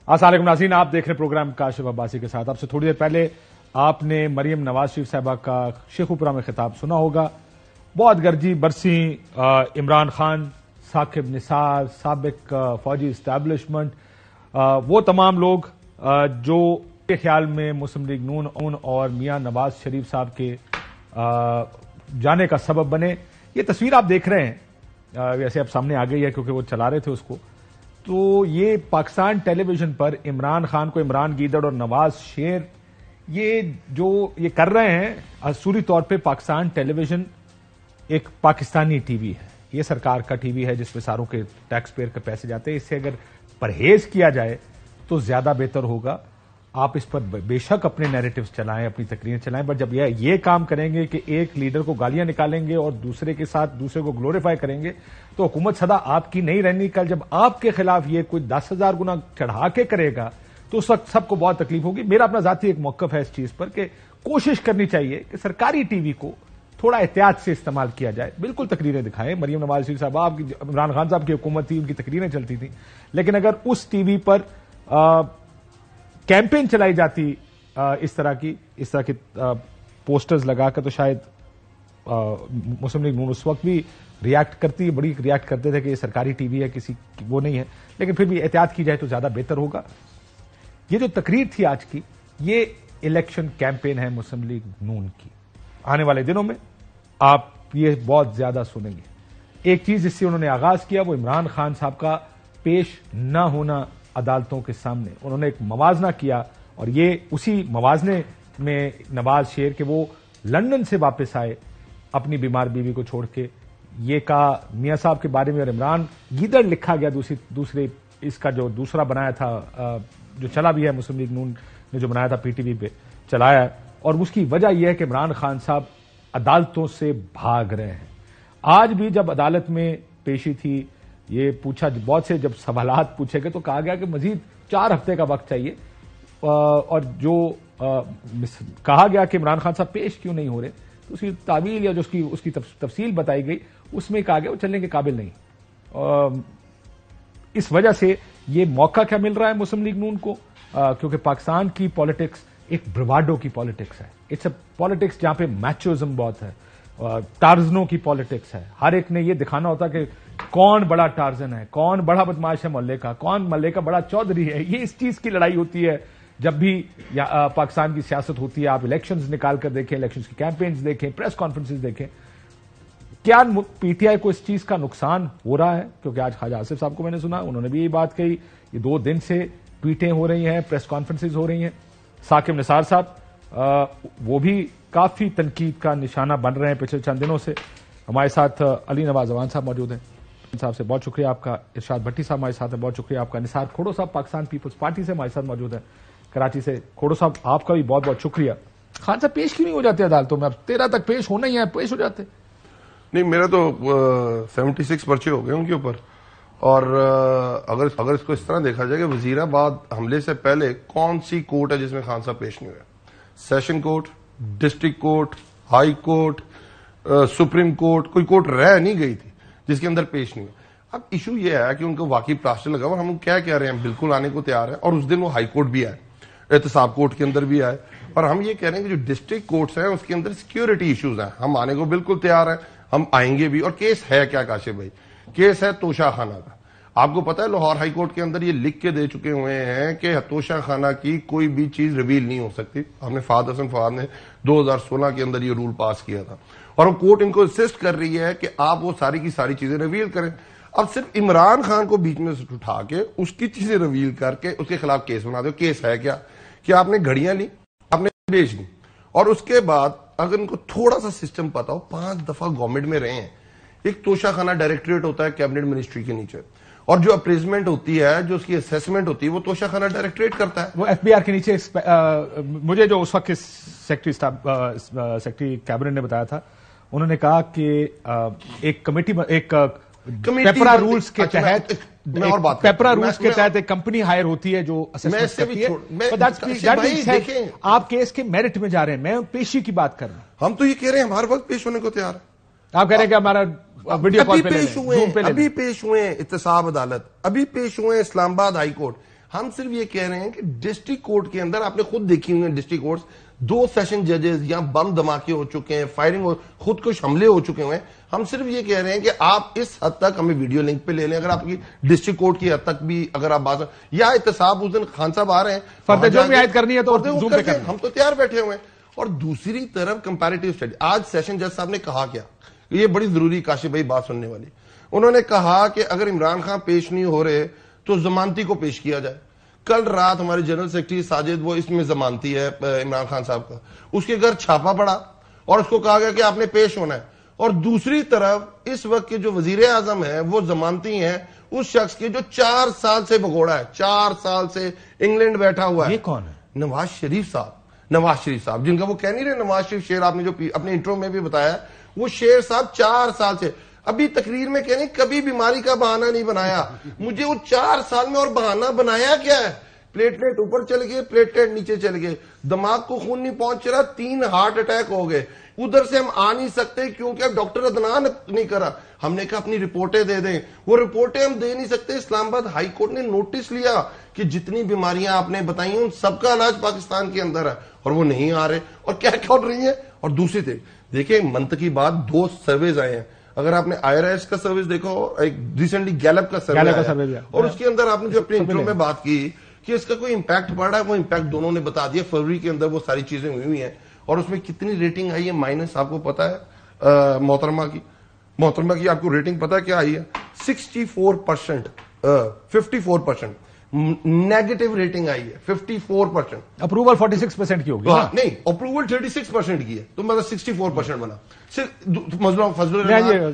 السلام علیکم ناظرین، آپ دیکھ رہے ہیں پروگرام کاشف عباسی کے ساتھ. آپ سے تھوڑی دیر پہلے آپ نے مریم نواز شریف صاحبہ کا شیخوپورہ میں خطاب سنا ہوگا. بہت گرجی برسی عمران خان، ثاقب نثار، سابق فوجی اسٹیبلشمنٹ، وہ تمام لوگ جو کے خیال میں مسلم لیگ نون اور میاں نواز شریف صاحب کے جانے کا سبب بنے. یہ تصویر آپ دیکھ رہے ہیں، ویسے اب سامنے آ گئی ہے کیونکہ وہ چلا رہے تھے اس کو. تو یہ پاکستان ٹیلی ویژن پر عمران خان کو عمران گیدڑ اور نواز شیر یہ کر رہے ہیں. اصولی طور پہ پاکستان ٹیلی ویژن ایک پاکستانی ٹی وی ہے، یہ سرکار کا ٹی وی ہے جس میں ساروں کے ٹیکس پیئر کے پیسے جاتے ہیں. اس سے اگر پرہیز کیا جائے تو زیادہ بہتر ہوگا. آپ اس پر بے شک اپنے نیریٹوز چلائیں، اپنی تقریریں چلائیں، بٹ جب یہ کام کریں گے کہ ایک لیڈر کو گالیاں نکالیں گے اور دوسرے کے ساتھ دوسرے کو گلوریفائی کریں گے تو حکومت سدا آپ کی نہیں رہنی. کل جب آپ کے خلاف یہ کوئی 10,000 گنا چڑھا کے کرے گا تو اس وقت سب کو بہت تکلیف ہوگی. میرا اپنا ذاتی ایک موقف ہے اس چیز پر کہ کوشش کرنی چاہیے کہ سرکاری ٹی وی کو تھوڑا احتیاط سے استعمال کیا جائے. بالکل تقریریں دکھائیں. مریم نواز شریف صاحب، آپ کی عمران خان صاحب کی حکومت تھی، ان کی تقریریں چلتی تھیں، لیکن اگر اس ٹی وی پر کیمپین چلائی جاتی اس طرح کی پوسٹرز لگا کر تو شاید مسلم لیگ نون اس وقت بھی ریاکٹ کرتی، بڑی ریاکٹ کرتے تھے کہ یہ سرکاری ٹی وی ہے، کسی وہ نہیں ہے. لیکن پھر بھی احتیاط کی جائے تو زیادہ بہتر ہوگا. یہ جو تقریر تھی آج کی، یہ الیکشن کیمپین ہے مسلم لیگ نون کی. آنے والے دنوں میں آپ یہ بہت زیادہ سنیں گے. ایک چیز جس سے انہوں نے آغاز کیا وہ عمران خان صاحب کا پیش نہ ہونا عدالتوں کے سامنے. انہوں نے ایک موازنہ کیا اور یہ اسی موازنے میں نواز شیر کہ وہ لندن سے واپس آئے اپنی بیمار بیوی کو چھوڑ کے. یہ کہا میاں صاحب کے بارے میں، اور عمران گیدڑ لکھا گیا دوسرے اس کا جو دوسرا بنایا تھا، جو چلا بھی ہے مسلم لیگ نون نے جو بنایا تھا پی ٹی وی پہ چلایا ہے. اور اس کی وجہ یہ ہے کہ عمران خان صاحب عدالتوں سے بھاگ رہے ہیں. آج بھی جب عدالت میں پیشی تھی، یہ پوچھا، بہت سے جب سوالات پوچھے گئے تو کہا گیا کہ مزید 4 ہفتے کا وقت چاہیے. اور جو کہا گیا کہ عمران خان صاحب پیش کیوں نہیں ہو رہے، تو اس کی تعویل یا جو اس کی تفصیل بتائی گئی اس میں کہا گیا وہ چلنے کے قابل نہیں. اس وجہ سے یہ موقع کیا مل رہا ہے مسلم لیگ نون کو، کیونکہ پاکستان کی پالیٹکس ایک برواڈو کی پالیٹکس ہے. اٹس اے پالیٹکس جہاں پہ میچوزم بہت ہے، ٹارزنوں کی پالیٹکس ہے. ہر ایک نے یہ دکھانا ہوتا کہ کون بڑا ٹارزن ہے، کون بڑا بدماش ہے محلے کا، کون محلے کا بڑا چودھری ہے. یہ اس چیز کی لڑائی ہوتی ہے جب بھی پاکستان کی سیاست ہوتی ہے. آپ الیکشنز نکال کر دیکھیں، الیکشنز کی کیمپینز دیکھیں، پریس کانفرنسز دیکھیں. کیا پی ٹی آئی کو اس چیز کا نقصان ہو رہا ہے؟ کیونکہ آج خواجہ آصف صاحب کو میں نے سنا، انہوں نے بھی یہ بات کہی. یہ 2 دن سے پیٹیں ہو رہی ہیں، پریس کانفرنسز ہو رہی ہیں. ثاقب نثار صاحب وہ بھی کافی تنقید کا نشانہ بن رہے ہیں پچھلے چند دنوں سے. ہمارے ساتھ علی نواز اعوان صاحب موجود ہیں، صاحب سے بہت شکریہ آپ کا. ارشاد بھٹی صاحب ہمارے ساتھ ہیں، بہت شکریہ آپ کا. نثار کھوڑو صاحب پاکستان پیپلز پارٹی سے ہمارے ساتھ موجود ہیں کراچی سے. کھوڑو صاحب آپ کا بھی بہت بہت شکریہ. خان صاحب پیش کیوں نہیں ہو جاتے عدالتوں میں؟ اب 13 تک پیش ہونا ہی ہے، پیش ہو جاتے. نہیں، میرا تو 76 پرچے ہو گئے ان کے اوپر. اور اگر اس کو اس طرح دیکھا جائے کہ وزیرآباد حملے سے پہلے کون سی کورٹ ہے جس میں خان صاحب پیش نہیں ہوئے؟ Session court, district court, high court, supreme court, کوئی کورٹ رہ نہیں گئی تھی جس کے اندر پیش نہیں ہوئے. اب ایشو یہ ہے کہ ان کو واقعی پلاسٹر لگا ہوا. ہم کیا کہہ رہے ہیں، بالکل آنے کو تیار ہے. اور اس دن وہ ہائی کورٹ بھی آئے، احتساب کورٹ کے اندر بھی آئے. اور ہم یہ کہہ رہے ہیں کہ جو ڈسٹرکٹ کورٹس ہیں اس کے اندر سیکیورٹی ایشوز ہیں. ہم آنے کو بالکل تیار ہیں، ہم آئیں گے بھی. اور کیس ہے کیا کاشف بھائی؟ کیس ہے توشہ خانہ کا. آپ کو پتا ہے لاہور ہائی کورٹ کے اندر یہ لکھ کے دے چکے ہوئے ہیں کہ توشہ خانہ کی کوئی بھی چیز ریویل نہیں ہو سکتی. ہم نے فہد حسن فہد نے 2016 کے اندر یہ رول پاس کیا تھا. اور کورٹ ان کو انسسٹ کر رہی ہے کہ آپ وہ ساری کی ساری چیزیں ریویل کریں. اب صرف عمران خان کو بیچ میں سے اٹھا کے اس کی چیزیں ریویل کر کے اس کے خلاف کیس بنا دو. کیس ہے کیا کہ آپ نے گھڑیاں لی، آپ نے بیچ لی. اور اس کے بعد اگر ان کو تھوڑا سا سسٹم پتا ہو، 5 دفعہ گورنمنٹ میں رہے ہیں. ایک توشہ خانہ ڈائریکٹریٹ ہوتا ہے کیبنٹ منسٹری کے نیچے، اور جو اپریزمنٹ ہوتی ہے، جو اس کی اسیسمنٹ ہوتی ہے، وہ توشہ خانہ ڈائریکٹریٹ کرتا ہے. وہ ایف بی آر کے نیچے. مجھے جو اس وقت سیکرٹری کیبنٹ نے بتایا تھا، انہوں نے کہا کہ ایک کمیٹی، ایک پیپرا رولز کے تحت، پیپرا رولز کے تحت ایک کمپنی ہائر ہوتی ہے جو اسسمنٹ کرتی ہے. آپ کیس کے میرٹ میں جا رہے ہیں، میں پیشی کی بات کر رہا ہوں. ہم تو یہ کہہ رہے ہیں ہر وقت پیش ہونے کو تیار ہے. آپ کہہ رہے ہیں کہ ہمارا ویڈیو کال پہ ابھی پیش ہوئے احتساب عدالت، ابھی پیش ہوئے اسلام آباد ہائی کورٹ. ہم صرف یہ کہہ رہے ہیں کہ ڈسٹرکٹ کورٹ کے اندر آپ نے خود دیکھی ہوئی ہیں ڈسٹرکٹ کورٹس 2 سیشن ججز یا بم دھماکے ہو چکے ہیں, فائرنگ خود کش حملے ہو چکے ہوئے ہیں. ہم صرف یہ کہہ رہے ہیں کہ آپ اس حد تک ہمیں ویڈیو لنک پہ لے لیں, اگر آپ کی ڈسٹرکٹ کورٹ کی حد تک بھی اگر آپ بات, یا احتساب اس دن خان صاحب آ رہے ہیں فرد جرم عائد کرنی ہے تو زوم پہ کریں, ہم تو تیار بیٹھے ہوئے ہیں. اور دوسری طرف کمپیریٹیو اسٹڈی, آج سیشن جج صاحب نے کہا کیا, یہ بڑی ضروری کاشف بھائی بات سننے والی, انہوں نے کہا کہ اگر عمران خان پیش نہیں ہو رہے تو ضمانتی کو پیش کیا جائے. کل رات ہمارے جنرل سیکرٹری ساجد, وہ اس میں ضمانتی ہے عمران خان صاحب کا, اس کے گھر چھاپا پڑا اور اس کو کہا گیا کہ آپ نے پیش ہونا ہے. اور دوسری طرف اس وقت کے جو وزیر اعظم ہیں وہ ضمانتی ہیں اس شخص کے جو 4 سال سے بھگوڑا ہے, 4 سال سے انگلینڈ بیٹھا ہوا ہے. یہ کون ہے؟ نواز شریف صاحب, جن کا وہ کہہ نہیں رہے نواز شریف شیر, آپ نے جو اپنے انٹرو میں بھی بتایا, وہ شیر صاحب 4 سال سے, ابھی تقریر میں کہنے کبھی بیماری کا بہانہ نہیں بنایا. مجھے وہ 4 سال میں اور بہانہ بنایا کیا ہے؟ پلیٹلیٹ اوپر چل گئے, پلیٹلیٹ نیچے چل گئے, دماغ کو خون نہیں پہنچ رہا, 3 ہارٹ اٹیک ہو گئے. ادھر سے ہم آ نہیں سکتے کیونکہ اب ڈاکٹر عدنان نہیں کرا. ہم نے کہا اپنی رپورٹیں دے دیں, وہ رپورٹیں ہم دے نہیں سکتے. اسلام آباد ہائی کورٹ نے نوٹس لیا کہ جتنی بیماریاں آپ نے بتائی ہیں ان سب کا علاج پاکستان کے اندر ہے, اور وہ نہیں آ رہے. اور کیا کر رہی ہیں. اور دوسری دیکھیں منطقی بات, 2 سرویز آئے ہیں. اگر آپ نے IRS کا سروس دیکھو, ایک ریسنٹلی گیلپ کا سروے, اور اس کے اندر آپ نے جو اپنے انٹرو میں بات کی کہ اس کا کوئی امپیکٹ پڑ رہا ہے, وہ امپیکٹ دونوں نے بتا دیا. فروری کے اندر وہ ساری چیزیں ہوئی ہیں, اور اس میں کتنی ریٹنگ آئی ہے مائنس آپ کو پتا ہے. محترمہ کی آپ کو ریٹنگ پتا ہے کیا آئی ہے؟ 64%, 54% نیگیٹو ریٹنگ آئی ہے. 54%. اپروول 46% کی ہوگی. نہیں, اپروول 36% کی ہے, تو مطلب 64% بنا.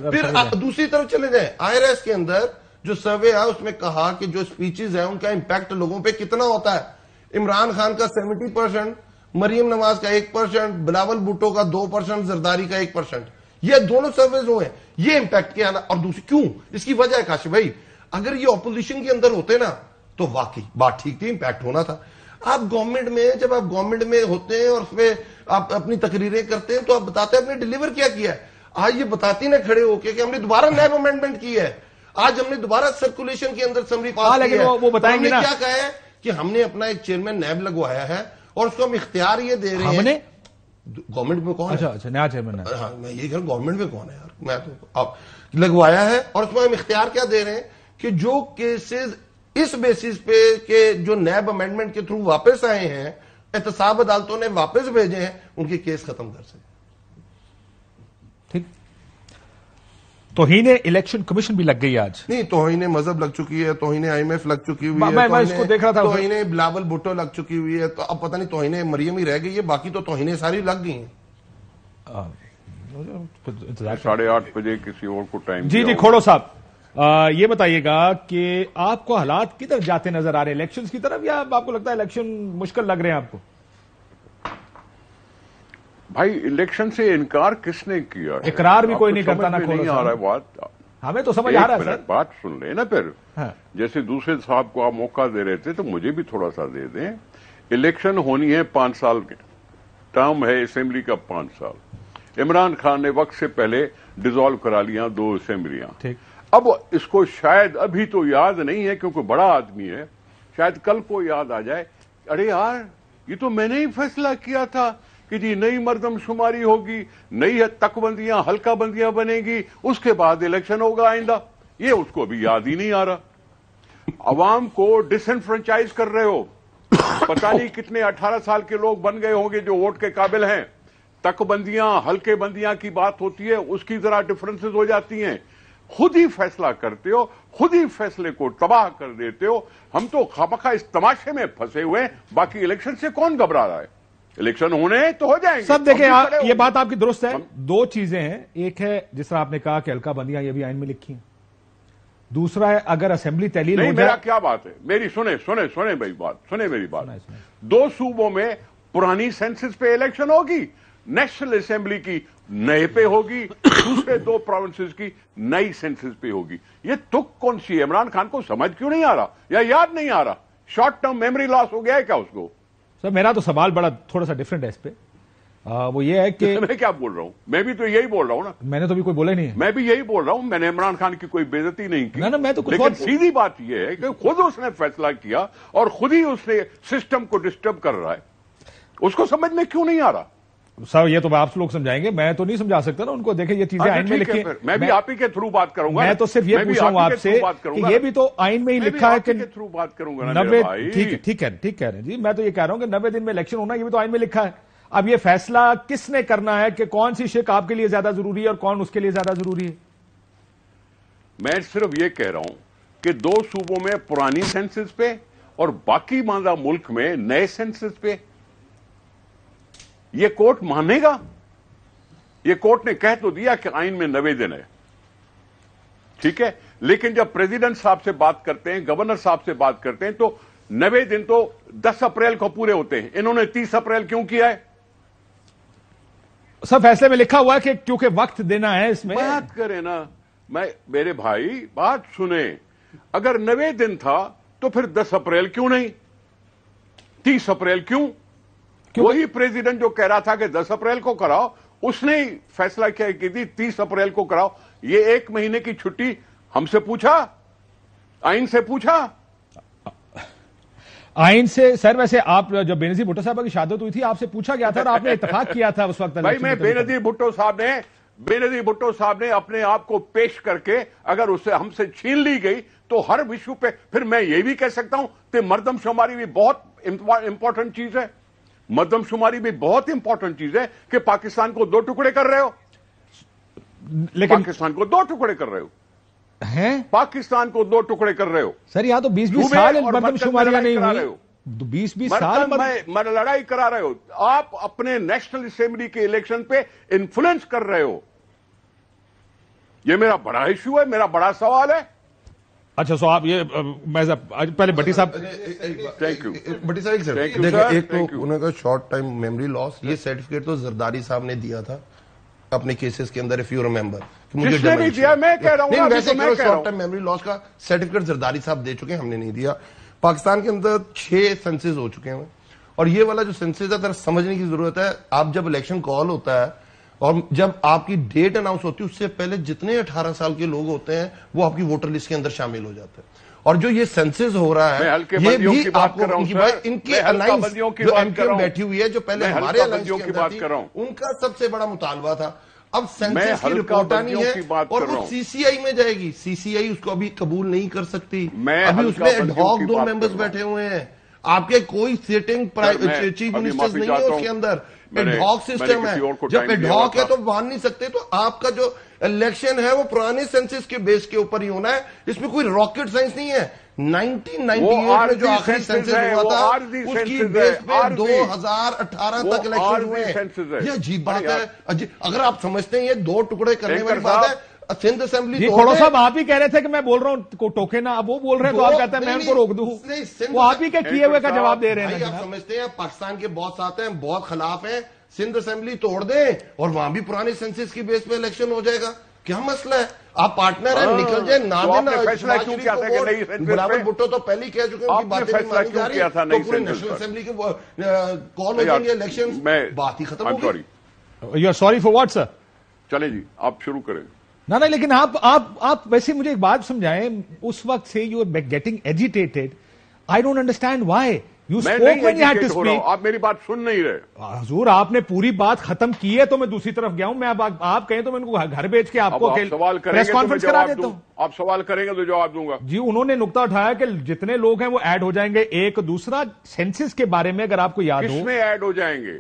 پھر دوسری طرف چلے جائیں, IRS کے اندر جو سروے ہے اس میں کہا کہ جو سپیچز ہیں ان کا امپیکٹ لوگوں پہ کتنا ہوتا ہے. عمران خان کا 70%, مریم نواز کا 1%, بلاول بھٹو کا 2%, زرداری کا 1%. یہ دونوں سرویز ہوئے ہیں. یہ امپیکٹ کیا نا. اور دوسری کیوں, اس کی وجہ ہے کاشف بھائی, اگر یہ اپوزیشن کے اندر ہوتے نا تو واقعی بات ٹھیک تھی, امپیکٹ ہونا تھا. آپ گورنمنٹ میں, جب آپ گورنمنٹ میں ہوتے ہیں اور اس میں آپ اپنی تقریریں کرتے ہیں تو آپ بتاتے ہیں آپ نے ڈیلیور کیا ہے. آج یہ بتاتی نا کھڑے ہو کے کہ ہم نے دوبارہ نیب امینڈمنٹ کی ہے, آج ہم نے دوبارہ سرکولیشن کے اندر سمری پاس کی ہے. وہ بتائیں گے نا کیا کہا ہے کہ ہم نے اپنا ایک چیئرمین نیب لگوایا ہے اور اس کو ہم اختیار یہ دے رہے ہیں. گورنمنٹ میں کون ہے؟ اچھا نیا چیئرمین ہے. ہاں میں یہ کہہ رہا ہوں گورنمنٹ میں کون ہے یار, میں تو آپ لگوایا ہے, اور اس میں ہم اختیار کیا دے رہے ہیں کہ جو کیسز اس بیسس پہ کہ جو نیب امینڈمنٹ کے تھرو واپس آئے ہیں, احتساب عدالتوں نے واپس بھیجے ہیں, ان کے کیس ختم کر سکیں. ٹھیک. توہین الیکشن کمیشن بھی لگ گئی آج. نہیں, توہین مذہب لگ چکی ہے, توہین IMF لگ چکی ہوئی ہے, میں اس کو دیکھ رہا تھا, توہین بلاول بھٹو لگ چکی ہوئی ہے. تو اب پتہ نہیں توہین مریم ہی رہ گئی ہے, باقی تو توہینیں ساری لگ گئی ہیں. 8:30 بجے کسی اور کو ٹائم. جی کھوڑو صاحب, یہ بتائیے گا کہ آپ کو حالات کی طرف جاتے نظر آ رہے ہیں الیکشن کی طرف, یا آپ کو لگتا ہے الیکشن مشکل لگ رہے ہیں آپ کو؟ بھائی الیکشن سے انکار کس نے کیا ہے؟ اقرار بھی کوئی نہیں کرتا نا. نہیں آ رہا ہے بات, ہمیں تو سمجھ آ رہا ہے. بات سن لیں نا پھر. جیسے دوسرے صاحب کو آپ موقع دے رہے تھے تو مجھے بھی تھوڑا سا دے دیں. الیکشن ہونی ہے 5 سال کے, ٹرم ہے اسمبلی کا 5 سال. عمران خان نے وقت سے پہلے ڈیزالو کرا لیا 2 اسمبلیاں. اب اس کو شاید ابھی تو یاد نہیں ہے کیونکہ بڑا آدمی ہے, شاید کل کو یاد آ جائے, ارے یار یہ تو میں نے ہی فیصلہ کیا تھا کہ جی نئی مردم شماری ہوگی, نئی تک بندیاں ہلکا بندیاں بنے گی, اس کے بعد الیکشن ہوگا آئندہ. یہ اس کو ابھی یاد ہی نہیں آ رہا. عوام کو ڈس انفرنچائز کر رہے ہو. پتہ نہیں کتنے 18 سال کے لوگ بن گئے ہوں گے جو ووٹ کے قابل ہیں. تک بندیاں ہلکے بندیاں کی بات ہوتی ہے, اس کی ذرا ڈفرنسز ہو جاتی ہیں. خود ہی فیصلہ کرتے ہو, خود ہی فیصلے کو تباہ کر دیتے ہو. ہم تو خامخواہ اس تماشے میں پھنسے ہوئے ہیں, باقی الیکشن سے کون گھبرا رہا ہے؟ الیکشن ہونے تو ہو جائیں گے. سب دیکھیں یہ بات آپ کی درست ہے. 2 چیزیں ہیں, ایک ہے جس طرح آپ نے کہا کہ ہلکا بندیاں یہ بھی آئین میں لکھی ہیں, دوسرا ہے اگر اسمبلی تعلیل ہو جائے. میرا کیا بات ہے, میری سنیں بھائی بات, سنیں میری بات. 2 صوبوں میں پرانی سینسس پہ الیکشن ہوگی, نیشنل اسمبلی کی نئے پہ ہوگی, دوسرے 2 پروونسز کی نئی سینسس پہ ہوگی. یہ تک کون سی ہے؟ عمران خان کو سمجھ کیوں نہیں آ رہا یا یاد نہیں آ رہا؟ شارٹ ٹرم میموری لاس ہو گیا ہے کیا اس کو؟ سر میرا تو سوال بڑا تھوڑا سا ڈفرنٹ ہے اس پہ وہ یہ ہے کہ میں کیا بول رہا ہوں؟ میں بھی تو یہی بول رہا ہوں نا. میں نے تو بھی کوئی بولا ہی نہیں ہے. میں بھی یہی بول رہا ہوں. میں نے عمران خان کی کوئی بے عزتی نہیں کی. میں تو کچھ لیکن سیدھی بات یہ ہے کہ خود اس نے فیصلہ کیا اور خود ہی اس نے سسٹم کو ڈسٹرب کر رہا ہے. اس کو سمجھ میں کیوں نہیں آ رہا؟ سر یہ تو آپ لوگ سمجھائیں گے, میں تو نہیں سمجھا سکتا نا ان کو. دیکھیں یہ چیزیں آئین میں لکھی ہیں, میں بھی آپ ہی کے تھرو بات کروں گا. میں تو صرف یہ پوچھ رہا ہوں آپ سے کہ یہ بھی تو آئین میں ہی لکھا ہے کہ تھرو بات کروں گا. 90 ٹھیک کہہ رہے ہیں جی. میں تو یہ کہہ رہا ہوں کہ 90 دن میں الیکشن ہونا, یہ بھی تو آئین میں لکھا ہے. اب یہ فیصلہ کس نے کرنا ہے کہ کون سی شق آپ کے لیے زیادہ ضروری ہے اور کون اس کے لیے زیادہ ضروری ہے؟ میں صرف یہ کہہ رہا ہوں کہ 2 صوبوں میں پرانی سینسس پہ اور باقی ماندہ ملک میں نئے سینسس پہ یہ کورٹ مانے گا. یہ کورٹ نے کہہ تو دیا کہ آئین میں 90 دن ہے, ٹھیک ہے, لیکن جب پریزیڈنٹ صاحب سے بات کرتے ہیں, گورنر صاحب سے بات کرتے ہیں, تو 90 دن تو 10 اپریل کو پورے ہوتے ہیں. انہوں نے 30 اپریل کیوں کیا ہے؟ سر فیصلے میں لکھا ہوا ہے کہ کیونکہ وقت دینا ہے اس میں. بات کریں نا, میرے بھائی بات سنیں. اگر 90 دن تھا تو پھر 10 اپریل کیوں نہیں, 30 اپریل کیوں؟ وہی پریزیڈنٹ جو کہہ رہا تھا کہ 10 اپریل کو کراؤ, اس نے فیصلہ کیا کی تھی 30 اپریل کو کراؤ. یہ 1 مہینے کی چھٹی ہم سے پوچھا, آئین سے پوچھا؟ آئین سے سر. ویسے آپ جب بے نظیر بھٹو صاحبہ کی شہادت ہوئی تھی آپ سے پوچھا گیا تھا اور آپ نے اتفاق کیا تھا اس وقت. بھائی میں بے نظیر بھٹو صاحب نے اپنے آپ کو پیش کر کے اگر اسے ہم سے چھین لی گئی تو ہر ایشو پہ پھر میں یہ بھی کہہ سکتا ہوں کہ مردم شماری بھی بہت امپورٹنٹ چیز ہے. مردم شماری بھی بہت امپورٹنٹ چیز ہے کہ پاکستان کو 2 ٹکڑے کر رہے ہو. لیکن پاکستان کو 2 ٹکڑے کر رہے ہو, پاکستان کو 2 ٹکڑے کر رہے ہو. سر یہاں تو 20 سال مردم شماریاں نہیں ہوئی. 20 سال میں لڑائی کرا رہے ہو. آپ اپنے نیشنل اسمبلی کے الیکشن پہ انفلوئنس کر رہے ہو. یہ میرا بڑا ایشو ہے, میرا بڑا سوال ہے. اچھا سو آپ یہ پہلے بٹی صاحب تھینک یو. بٹی صاحب دیکھیں, ایک تو انہوں نے شارٹ ٹائم میموری لاس, یہ سرٹیفکیٹ تو زرداری صاحب نے دیا تھا اپنے کیسز کے اندر, اف یو ریمبر. جس نے بھی دیا میں کہہ رہا ہوں ویسے شارٹ ٹائم میموری لاس کا سرٹیفکیٹ زرداری صاحب دے چکے ہیں, ہم نے نہیں دیا. پاکستان کے اندر 6 سینسز ہو چکے ہیں اور یہ والا جو سینسز ہے ذرا سمجھنے کی ضرورت ہے. آپ جب الیکشن کال ہوتا ہے اور جب آپ کی ڈیٹ اناؤنس ہوتی ہے اس سے پہلے جتنے 18 سال کے لوگ ہوتے ہیں وہ آپ کی ووٹر لسٹ کے اندر شامل ہو جاتے ہیں. اور جو یہ سینسز ہو رہا ہے یہ بھی آپ کو ان کی الائنس جو ایم کیو ایم بیٹھی ہوئی ہے جو پہلے ہمارے الائنس کے اندر تھی ان کا سب سے بڑا مطالبہ تھا. اب سینسس کی رپورٹ آنی ہے اور وہ سی سی آئی میں جائے گی. سی سی آئی اس کو ابھی قبول نہیں کر سکتی. ابھی اس میں ایڈ ہاک 2 ممبرز بیٹھے ہوئے ہیں. آپ کے کوئی سیٹنگ چیف منسٹر نہیں ہے اس کے اندر. ایڈ ہاک سسٹم ہے. جب ایڈ ہاک ہے تو مان نہیں سکتے. تو آپ کا جو الیکشن ہے وہ پرانے سینسس کے بیس کے اوپر ہی ہونا ہے. اس میں کوئی راکٹ سائنس نہیں ہے. 1998 میں جو آخری سینسس ہوا تھا اس کی بیس پہ 2018 تک الیکشن ہوئے ہیں. یہ عجیب بات ہے. اگر آپ سمجھتے ہیں یہ 2 ٹکڑے کرنے والی بات ہے, سندھ اسمبلی کھوڑو صاحب آپ ہی کہہ رہے تھے کہ میں بول رہا ہوں ٹوکے نا, اب وہ بول رہے ہیں تو آپ کہتے ہیں میں ان کو روک دوں. وہ آپ ہی کے کیے ہوئے کا جواب دے رہے ہیں. آپ سمجھتے ہیں پاکستان کے بہت ساتھ ہیں, بہت خلاف ہیں, سندھ اسمبلی توڑ دیں اور وہاں بھی پرانے سینسس کی بیس پہ الیکشن ہو جائے گا. کیا مسئلہ ہے؟ آپ پارٹنر ہیں, نکل جائیں. بلاول بھٹو تو پہلے کہہ چکے ہیں ان کی باتیں نہیں مانی جا رہی تو پورے نیشنل اسمبلی کے کال ہو جائیں گے الیکشن, بات ہی ختم ہو گئی. You are sorry for what sir? چلیں جی آپ شروع کریں. نہیں لیکن آپ ویسے مجھے ایک بات سمجھائیں. اس وقت سے you are getting agitated. I don't understand why you spoke when you had to speak. آپ میری بات سن نہیں رہے. حضور آپ نے پوری بات ختم کی ہے تو میں دوسری طرف گیا ہوں. میں آپ کہیں تو میں ان کو گھر بیچ کے آپ کو پریس کانفرنس کرا دیتا ہوں. آپ سوال کریں گے تو جواب دوں گا. جی انہوں نے نقطہ اٹھایا کہ جتنے لوگ ہیں وہ ایڈ ہو جائیں گے. ایک دوسرا سینسس کے بارے میں اگر آپ کو یاد ہو, کس میں ایڈ ہو جائیں گے؟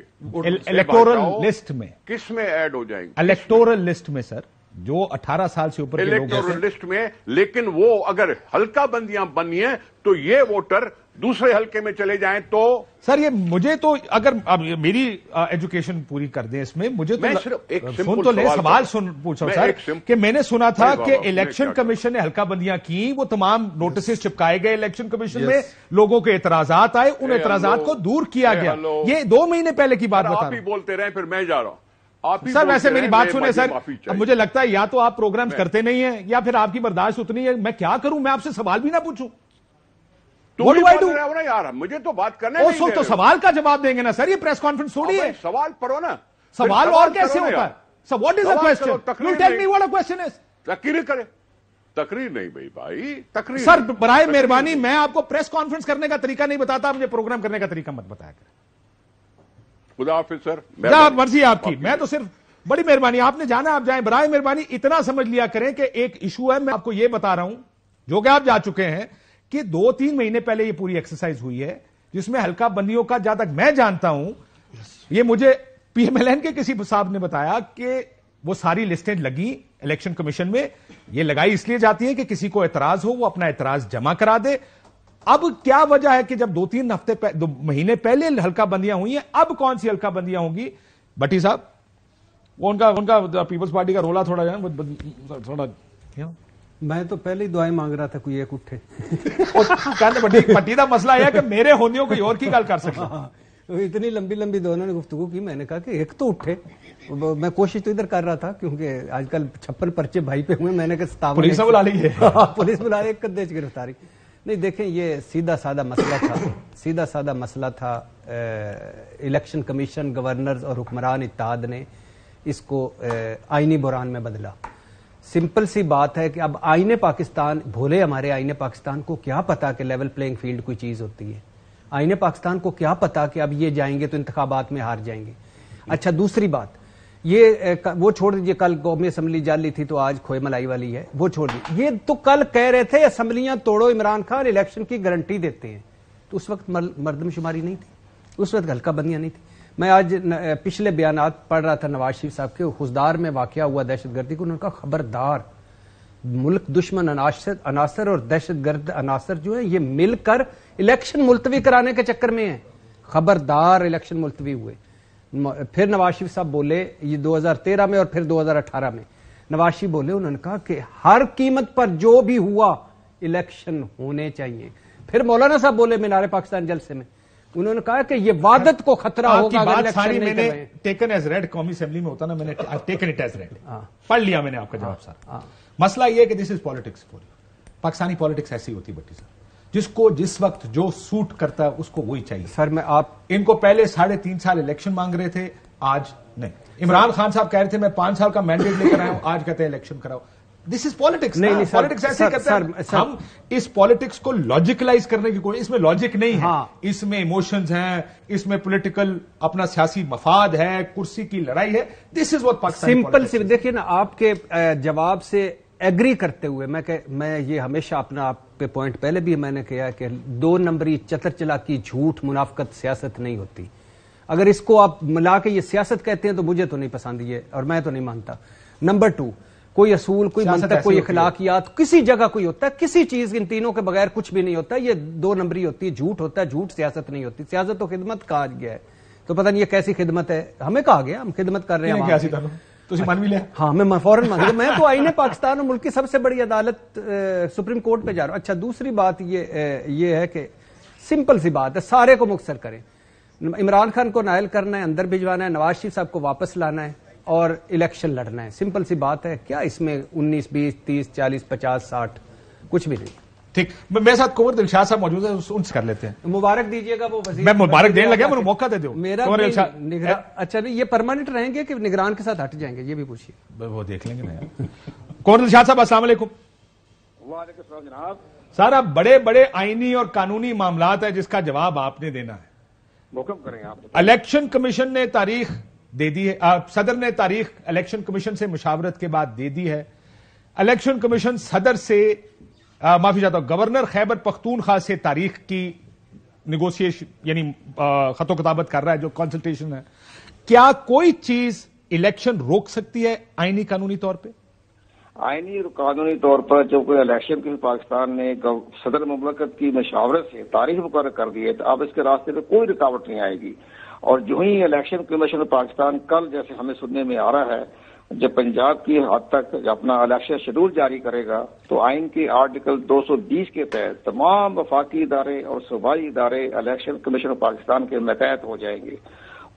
الیکٹورل لسٹ میں. کس میں ایڈ ہو جائیں گے؟ الیکٹورل لسٹ میں سر, جو 18 سال سے اوپر کے لوگ ہیں الیکٹورل لسٹ میں. لیکن وہ اگر حلقہ بندیاں بنی ہیں تو یہ ووٹر دوسرے حلقے میں چلے جائیں تو سر یہ مجھے تو اگر اب میری ایجوکیشن پوری کر دیں اس میں, مجھے تو سن تو لے سوال پوچھا سر کہ میں نے سنا تھا کہ الیکشن کمیشن نے حلقہ بندیاں کی, وہ تمام نوٹسز چپکائے گئے الیکشن کمیشن میں, لوگوں کے اعتراضات آئے, ان اعتراضات کو دور کیا گیا. یہ 2 مہینے پہلے کی بات بتا رہا ہوں. آپ ہی بولتے رہے پھر میں جا رہا ہوں. سر ویسے میری بات سنیں سر, اب مجھے لگتا ہے یا تو آپ پروگرامز کرتے نہیں ہیں یا پھر آپ کی برداشت اتنی ہے. میں کیا کروں, میں آپ سے سوال بھی نہ پوچھوں. یار مجھے تو بات کرنے تو سوال کا جواب دیں گے نا سر, یہ پریس کانفرنس تھوڑی ہے. سوال پڑھو نا. سوال اور کیسے ہوتا ہے؟ So what is the question? You tell me what a question is. تقریر کرے. تقریر نہیں بھائی تقریر. سر برائے مہربانی میں آپ کو پریس کانفرنس کرنے کا طریقہ نہیں بتاتا, مجھے پروگرام کرنے کا طریقہ مت بتایا کریں. خدا حافظ سر. مرضی آپ کی, میں تو صرف بڑی مہربانی, آپ نے جانا آپ جائیں, برائے مہربانی اتنا سمجھ لیا کریں کہ ایک ایشو ہے, میں آپ کو یہ بتا رہا ہوں جو کہ آپ جا چکے ہیں کہ 2-3 مہینے پہلے یہ پوری ایکسرسائز ہوئی ہے جس میں حلقہ بندیوں کا جہاں تک میں جانتا ہوں, یہ مجھے پی ایم ایل این کے کسی صاحب نے بتایا کہ وہ ساری لسٹیں لگی الیکشن کمیشن میں. یہ لگائی اس لیے جاتی ہے کہ کسی کو اعتراض ہو وہ اپنا اعتراض جمع کرا دے. اب کیا وجہ ہے کہ جب 2 مہینے پہلے حلقہ بندیاں ہوئی ہیں, اب کون سی حلقہ بندیاں ہوں گی؟ بٹی صاحب وہ ان کا پیپلز پارٹی کا رولا تھوڑا میں تو پہلے ہی دعائیں مانگ رہا تھا کوئی ایک اٹھے. پٹی کا مسئلہ یہ ہے کہ میرے ہوندیوں کوئی اور کی گل کر سکتا. اتنی لمبی لمبی دونوں نے گفتگو کی, میں نے کہا کہ ایک تو اٹھے. میں کوشش تو ادھر کر رہا تھا کیونکہ آج کل 56 پرچے بھائی پہ ہوئے, میں نے کہا پولیس بلا لی ہے, پولیس بلا لی, ایک قدے کی گرفتاری. نہیں دیکھیں یہ سیدھا سادہ مسئلہ تھا. الیکشن کمیشن, گورنرز اور حکمران اتحاد نے اس کو آئینی بحران میں بدلا. سمپل سی بات ہے کہ اب آئین پاکستان, بھولے ہمارے آئین پاکستان کو کیا پتا کہ لیول پلینگ فیلڈ کوئی چیز ہوتی ہے. آئین پاکستان کو کیا پتا کہ اب یہ جائیں گے تو انتخابات میں ہار جائیں گے. اچھا دوسری بات, یہ وہ چھوڑ دیجیے, کل قومی اسمبلی جالی تھی تو آج کھوئے ملائی والی ہے, وہ چھوڑ دیجیے. یہ تو کل کہہ رہے تھے اسمبلیاں توڑو, عمران خان الیکشن کی گارنٹی دیتے ہیں, تو اس وقت مردم شماری نہیں تھی, اس وقت حلقہ بندیاں نہیں تھی. میں آج پچھلے بیانات پڑھ رہا تھا نواز شریف صاحب کے, خوزدار میں واقعہ ہوا دہشت گردی کو, انہوں نے کہا خبردار ملک دشمن عناصر اور دہشت گرد عناصر جو ہیں یہ مل کر الیکشن ملتوی کرانے کے چکر میں ہیں, خبردار الیکشن ملتوی ہوئے. پھر نواز شریف صاحب بولے, یہ 2013 میں اور پھر 2018 میں نواز شریف بولے, انہوں نے کہا کہ ہر قیمت پر جو بھی ہوا الیکشن ہونے چاہیے. پھر مولانا صاحب بولے مینار پاکستان جلسے میں, انہوں نے کہا کہ یہ وعدت کو خطرہ ہوگا اگر الیکشن نہیں کریں. ٹیکن ایز ریڈ قومی اسمبلی میں ہوتا نا, میں نے ٹیکن اٹ ایز ریڈ, پڑھ لیا میں نے آپ کا جواب سر. مسئلہ یہ ہے کہ دس از پالیٹکس. پاکستانی پالیٹکس ایسی ہوتی بٹی صاحب, جس کو جس وقت جو سوٹ کرتا ہے اس کو وہی چاہیے. سر میں آپ ان کو پہلے 3.5 سال الیکشن مانگ رہے تھے, آج نہیں. عمران خان صاحب کہہ رہے تھے میں 5 سال کا مینڈیٹ لے کر آیا ہوں, آج کہتے ہیں الیکشن کراؤ. دس از پالیٹکس. نہیں پالیٹکس ایسے کرتے ہیں. ہم اس پالیٹکس کو لاجیکلائز کرنے کی کوئی, اس میں لاجک نہیں ہے, اس میں ایموشنز ہیں, اس میں پولیٹیکل اپنا سیاسی مفاد ہے, کرسی کی لڑائی ہے. دس از واٹ پاکستان. سمپل سی دیکھیے نا, آپ کے جواب سے ایگری کرتے ہوئے میں یہ ہمیشہ اپنا آپ پہ پوائنٹ پہلے بھی میں نے کہا کہ 2 نمبری چتر چلاکی جھوٹ منافقت سیاست نہیں ہوتی. اگر اس کو آپ ملا کے یہ سیاست کہتے ہیں تو مجھے تو نہیں پسند یہ, اور میں تو نہیں مانتا. نمبر 2, کوئی اصول, کوئی منطق, کوئی اخلاقیات کسی جگہ کوئی ہوتا ہے, کسی چیز ان تینوں کے بغیر کچھ بھی نہیں ہوتا. یہ 2 نمبری ہوتی ہے, جھوٹ ہوتا ہے, جھوٹ سیاست نہیں ہوتی. سیاست تو خدمت کہا گیا ہے, تو پتہ نہیں یہ کیسی خدمت ہے, ہمیں کہا گیا ہم خدمت کر رہے ہیں. ہاں میں فوراً مان لوں, میں تو آئین پاکستان اور ملک کی سب سے بڑی عدالت سپریم کورٹ پہ جا رہا ہوں. اچھا دوسری بات یہ ہے کہ سمپل سی بات ہے, سارے کو مختصر کریں. عمران خان کو نائل کرنا ہے, اندر بھجوانا ہے, نواز شریف صاحب کو واپس لانا ہے اور الیکشن لڑنا ہے. سمپل سی بات ہے, کیا اس میں 19 20 30 40 50 60 کچھ بھی نہیں. ٹھیک, میرے ساتھ کنور دلشاد صاحب موجود ہے, ان سے کر لیتے ہیں. مبارک دیجیے گا وہ وزیر. میں مبارک دینے لگا, مجھے موقع دے دو. میرا اچھا نہیں, یہ پرماننٹ رہیں گے کہ نگران کے ساتھ ہٹ جائیں گے, یہ بھی پوچھیے. وہ دیکھ لیں گے نا. کنور دلشاد صاحب السلام علیکم. وعلیکم السلام جناب. سر اب بڑے بڑے آئینی اور قانونی معاملات ہیں جس کا جواب آپ نے دینا ہے. حکم کریں آپ. الیکشن کمیشن نے تاریخ دے دی ہے, صدر نے تاریخ الیکشن کمیشن سے مشاورت کے بعد دے دی ہے. الیکشن کمیشن صدر سے معافی چاہتا ہوں, گورنر خیبر پختونخوا سے تاریخ کی نیگوسیشن یعنی خط و کتابت کر رہا ہے, جو کنسلٹیشن ہے. کیا کوئی چیز الیکشن روک سکتی ہے آئینی قانونی طور پہ؟ آئینی اور قانونی طور پر جو کوئی الیکشن کی پاکستان نے صدر مملکت کی مشاورت سے تاریخ مقرر کر دی ہے, تو اب اس کے راستے پہ کوئی رکاوٹ نہیں آئے گی. اور جو ہی الیکشن کمیشن پاکستان کل جیسے ہمیں سننے میں آ رہا ہے, جب پنجاب کی حد تک اپنا الیکشن شیڈول جاری کرے گا تو آئین کے آرٹیکل 220 کے تحت تمام وفاقی ادارے اور صوبائی ادارے الیکشن کمیشن پاکستان کے ماتحت ہو جائیں گے.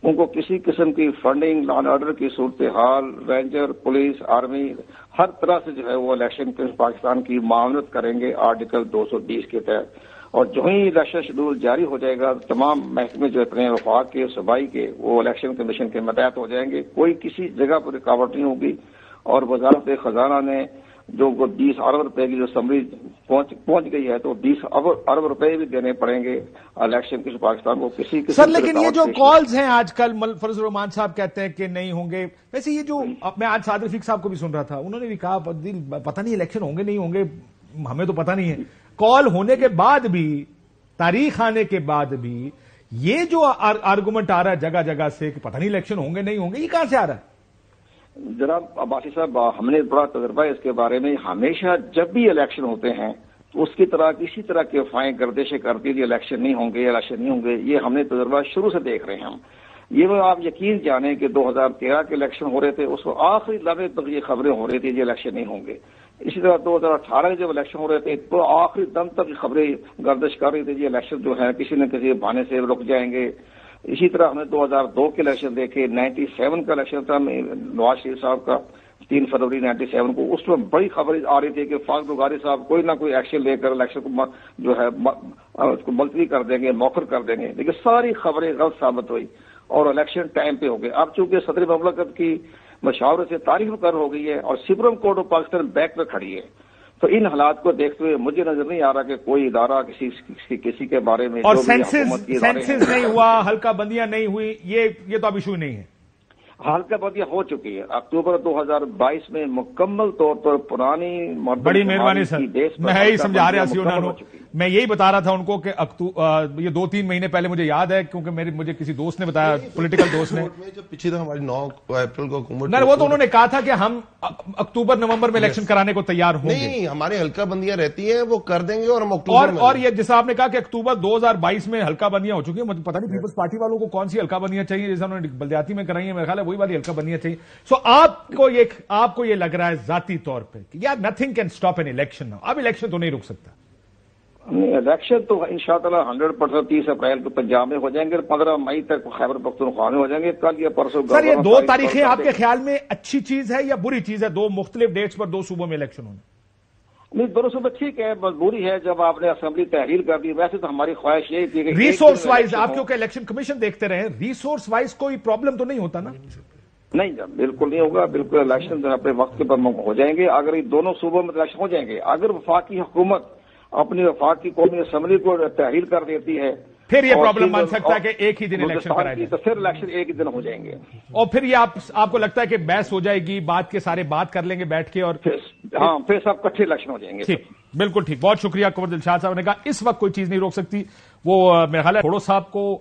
ان کو کسی قسم کی فنڈنگ, لا اینڈ آرڈر کی صورتحال, رینجر, پولیس, آرمی, ہر طرح سے جو ہے وہ الیکشن کمیشن پاکستان کی معاونت کریں گے آرٹیکل 220 کے تحت. اور جو ہی الیکشن شیڈول جاری ہو جائے گا تمام محکمے جو اپنے وفاق کے صوبائی کے وہ الیکشن کمیشن کے ماتحت ہو جائیں گے. کوئی کسی جگہ پر رکاوٹ نہیں ہوگی. اور وزارت خزانہ نے جو 20 ارب روپے کی جو سمری پہنچ گئی ہے تو 20 ارب روپے بھی دینے پڑیں گے الیکشن کے پاکستان کو کسی سر. لیکن یہ جو کالز ہیں آج کل فضل الرحمان صاحب کہتے ہیں کہ نہیں ہوں گے. ویسے یہ جو میں آج صادر رفیق صاحب کو بھی سن رہا تھا, انہوں نے بھی کہا پتہ نہیں الیکشن ہوں گے نہیں ہوں گے, ہمیں تو پتہ نہیں ہے. کال ہونے کے بعد بھی, تاریخ آنے کے بعد بھی یہ جو آرگومنٹ آ رہا ہے جگہ جگہ سے کہ پتہ نہیں الیکشن ہوں گے نہیں ہوں گے, یہ کہاں سے آ رہا ہے؟ جناب عباسی صاحب, ہم نے بڑا تجربہ ہے اس کے بارے میں. ہمیشہ جب بھی الیکشن ہوتے ہیں تو اس کی طرح کسی طرح کی افواہیں گردشیں کرتی ہیں الیکشن نہیں ہوں گے, الیکشن نہیں ہوں گے. یہ ہم نے تجربہ شروع سے دیکھ رہے ہیں ہم. یہ وہ آپ یقین جانیں کہ 2013 کے الیکشن ہو رہے تھے, اس کو آخری لمحے تک یہ خبریں ہو رہی تھی یہ الیکشن نہیں ہوں گے. اسی طرح 2018 کے جب الیکشن ہو رہے تھے تو آخری دم تک خبریں گردش کر رہی تھی یہ الیکشن جو ہے کسی نہ کسی بہانے سے رک جائیں گے. اسی طرح ہم نے 2002 کے الیکشن دیکھے, 97 کا الیکشن تھا نواز شریف صاحب کا 3 فروری 97 کو. اس میں بڑی خبر آ رہی تھی کہ فاضل بغاری صاحب کوئی نہ کوئی ایکشن لے کر الیکشن کو جو ہے اس کو ملتوی کر دیں گے, موخر کر دیں گے. لیکن ساری خبریں غلط ثابت ہوئی اور الیکشن ٹائم پہ ہو گئے. اب چونکہ صدر مملکت کی مشاورے سے تاریخ مقرر ہو گئی ہے اور supreme court of Pakistan back پہ کھڑی ہے, تو ان حالات کو دیکھتے ہوئے مجھے نظر نہیں آ رہا کہ کوئی ادارہ کسی کے بارے میں اور سینسز نہیں ہوا, حلقہ بندیاں نہیں ہوئی, یہ تو اب ایشو نہیں ہے. حلقہ بندیاں ہو چکی ہے. اکتوبر 2022 میں مکمل طور پر پرانی بڑی مہربانی سر, میں یہی سمجھا رہا سی انہوں نے, میں یہی بتا رہا تھا ان کو کہ یہ 2-3 مہینے پہلے مجھے یاد ہے کیونکہ مجھے کسی دوست نے بتایا, پولیٹیکل دوست نے, جب پچھلی دفعہ ہماری 9 اپریل کو حکومت نہیں وہ تو انہوں نے کہا تھا کہ ہم اکتوبر نومبر میں الیکشن کرانے کو تیار ہوں گے. نہیں, ہماری حلقہ بندیاں رہتی ہیں وہ کر دیں گے اور ہم اکتوبر میں. اور یہ جیسا آپ نے کہا کہ اکتوبر 2022 میں حلقہ بندیاں ہو چکی ہیں, مجھے پتہ نہیں پیپلز پارٹی والوں کو کون سی حلقہ بندیاں چاہیے, جیسا انہوں نے بلدیاتی میں کرائی ہیں, میرا خیال ہے وہی والی حلقہ بندیاں چاہیے. سو آپ کو یہ لگ رہا ہے ذاتی طور پہ کہ یار nothing can stop an election now, اب الیکشن تو نہیں رک سکتا. الیکشن تو انشاءاللہ 100% 30 اپریل کو پنجاب میں ہو جائیں گے, 15 مئی تک خیبر پختونخوا میں ہو جائیں گے. کل یا پرسوں سر یہ 2 تاریخیں آپ کے خیال میں اچھی چیز ہے یا بری چیز ہے, 2 مختلف ڈیٹس پر 2 صوبوں میں الیکشن ہونا؟ نہیں, دونوں صوبے ٹھیک ہے, مجبوری ہے جب آپ نے اسمبلی تحلیل کر دی. ویسے تو ہماری خواہش یہی تھی کہ ریسورس وائز آپ کیونکہ الیکشن کمیشن دیکھتے رہے, ریسورس وائز کوئی پرابلم تو نہیں ہوتا نا؟ نہیں بالکل نہیں ہوگا. بالکل الیکشن جو اپنے وقت کے پر ہو جائیں گے. اگر یہ دونوں صوبوں میں الیکشن ہو جائیں گے, اگر وفاقی حکومت اپنی وفاقی قومی اسمبلی کو تحلیل کر دیتی ہے پھر یہ پرابلم بن سکتا ہے کہ ایک ہی دن الیکشن کرائے جائے, تو پھر الیکشن ایک ہی دن ہو جائیں گے. اور پھر یہ آپ کو لگتا ہے کہ بحث ہو جائے گی, بات کے سارے بات کر لیں گے بیٹھ کے, اور ہاں پھر سب کٹھے الیکشن ہو جائیں گے. ٹھیک, بالکل ٹھیک. بہت شکریہ کنور دلشاد صاحب نے کہا اس وقت کوئی چیز نہیں روک سکتی. وہ میرا خیال ہے کھوڑو صاحب کو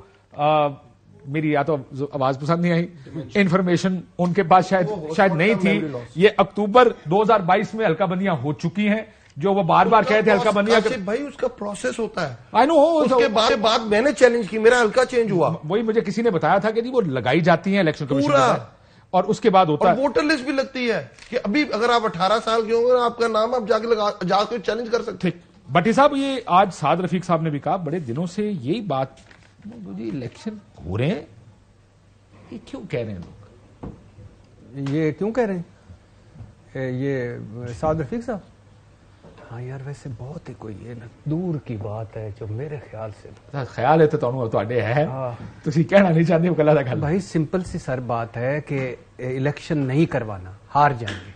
میری یا تو آواز پسند نہیں آئی, انفارمیشن ان کے پاس شاید نہیں تھی. یہ اکتوبر 2022 میں حلقہ بندیاں ہو چکی ہیں, جو وہ بار بار کہتے ہیں حلقہ بندیاں بھائی اس کا پروسیس ہوتا ہے. آئی نو, اس کے بعد میں نے چیلنج کی, میرا حلقہ چینج ہوا. وہی مجھے کسی نے بتایا تھا کہ وہ لگائی جاتی ہیں الیکشن کمیشن اور اس کے بعد ہوتا ہے ووٹر لسٹ بھی لگتی ہے کہ ابھی اگر آپ 18 سال کے ہوں گے آپ کا نام آپ جا کے چیلنج کر سکتے. بٹی صاحب, یہ آج سعد رفیق صاحب نے بھی کہا بڑے دنوں سے یہی بات, الیکشن ہو رہے ہیں, یہ کیوں کہہ رہے ہیں لوگ, یہ کیوں کہہ رہے ہیں یہ سعد رفیق صاحب؟ ہاں یار ویسے بہت ہی کوئی یہ دور کی بات ہے جو میرے خیال سے خیال ہے تو تواڈے ہے, تسی کہنا نہیں چاہتے ہو کلا دا گل. بھائی سمپل سی سر بات ہے کہ الیکشن نہیں کروانا, ہار جائیں گے.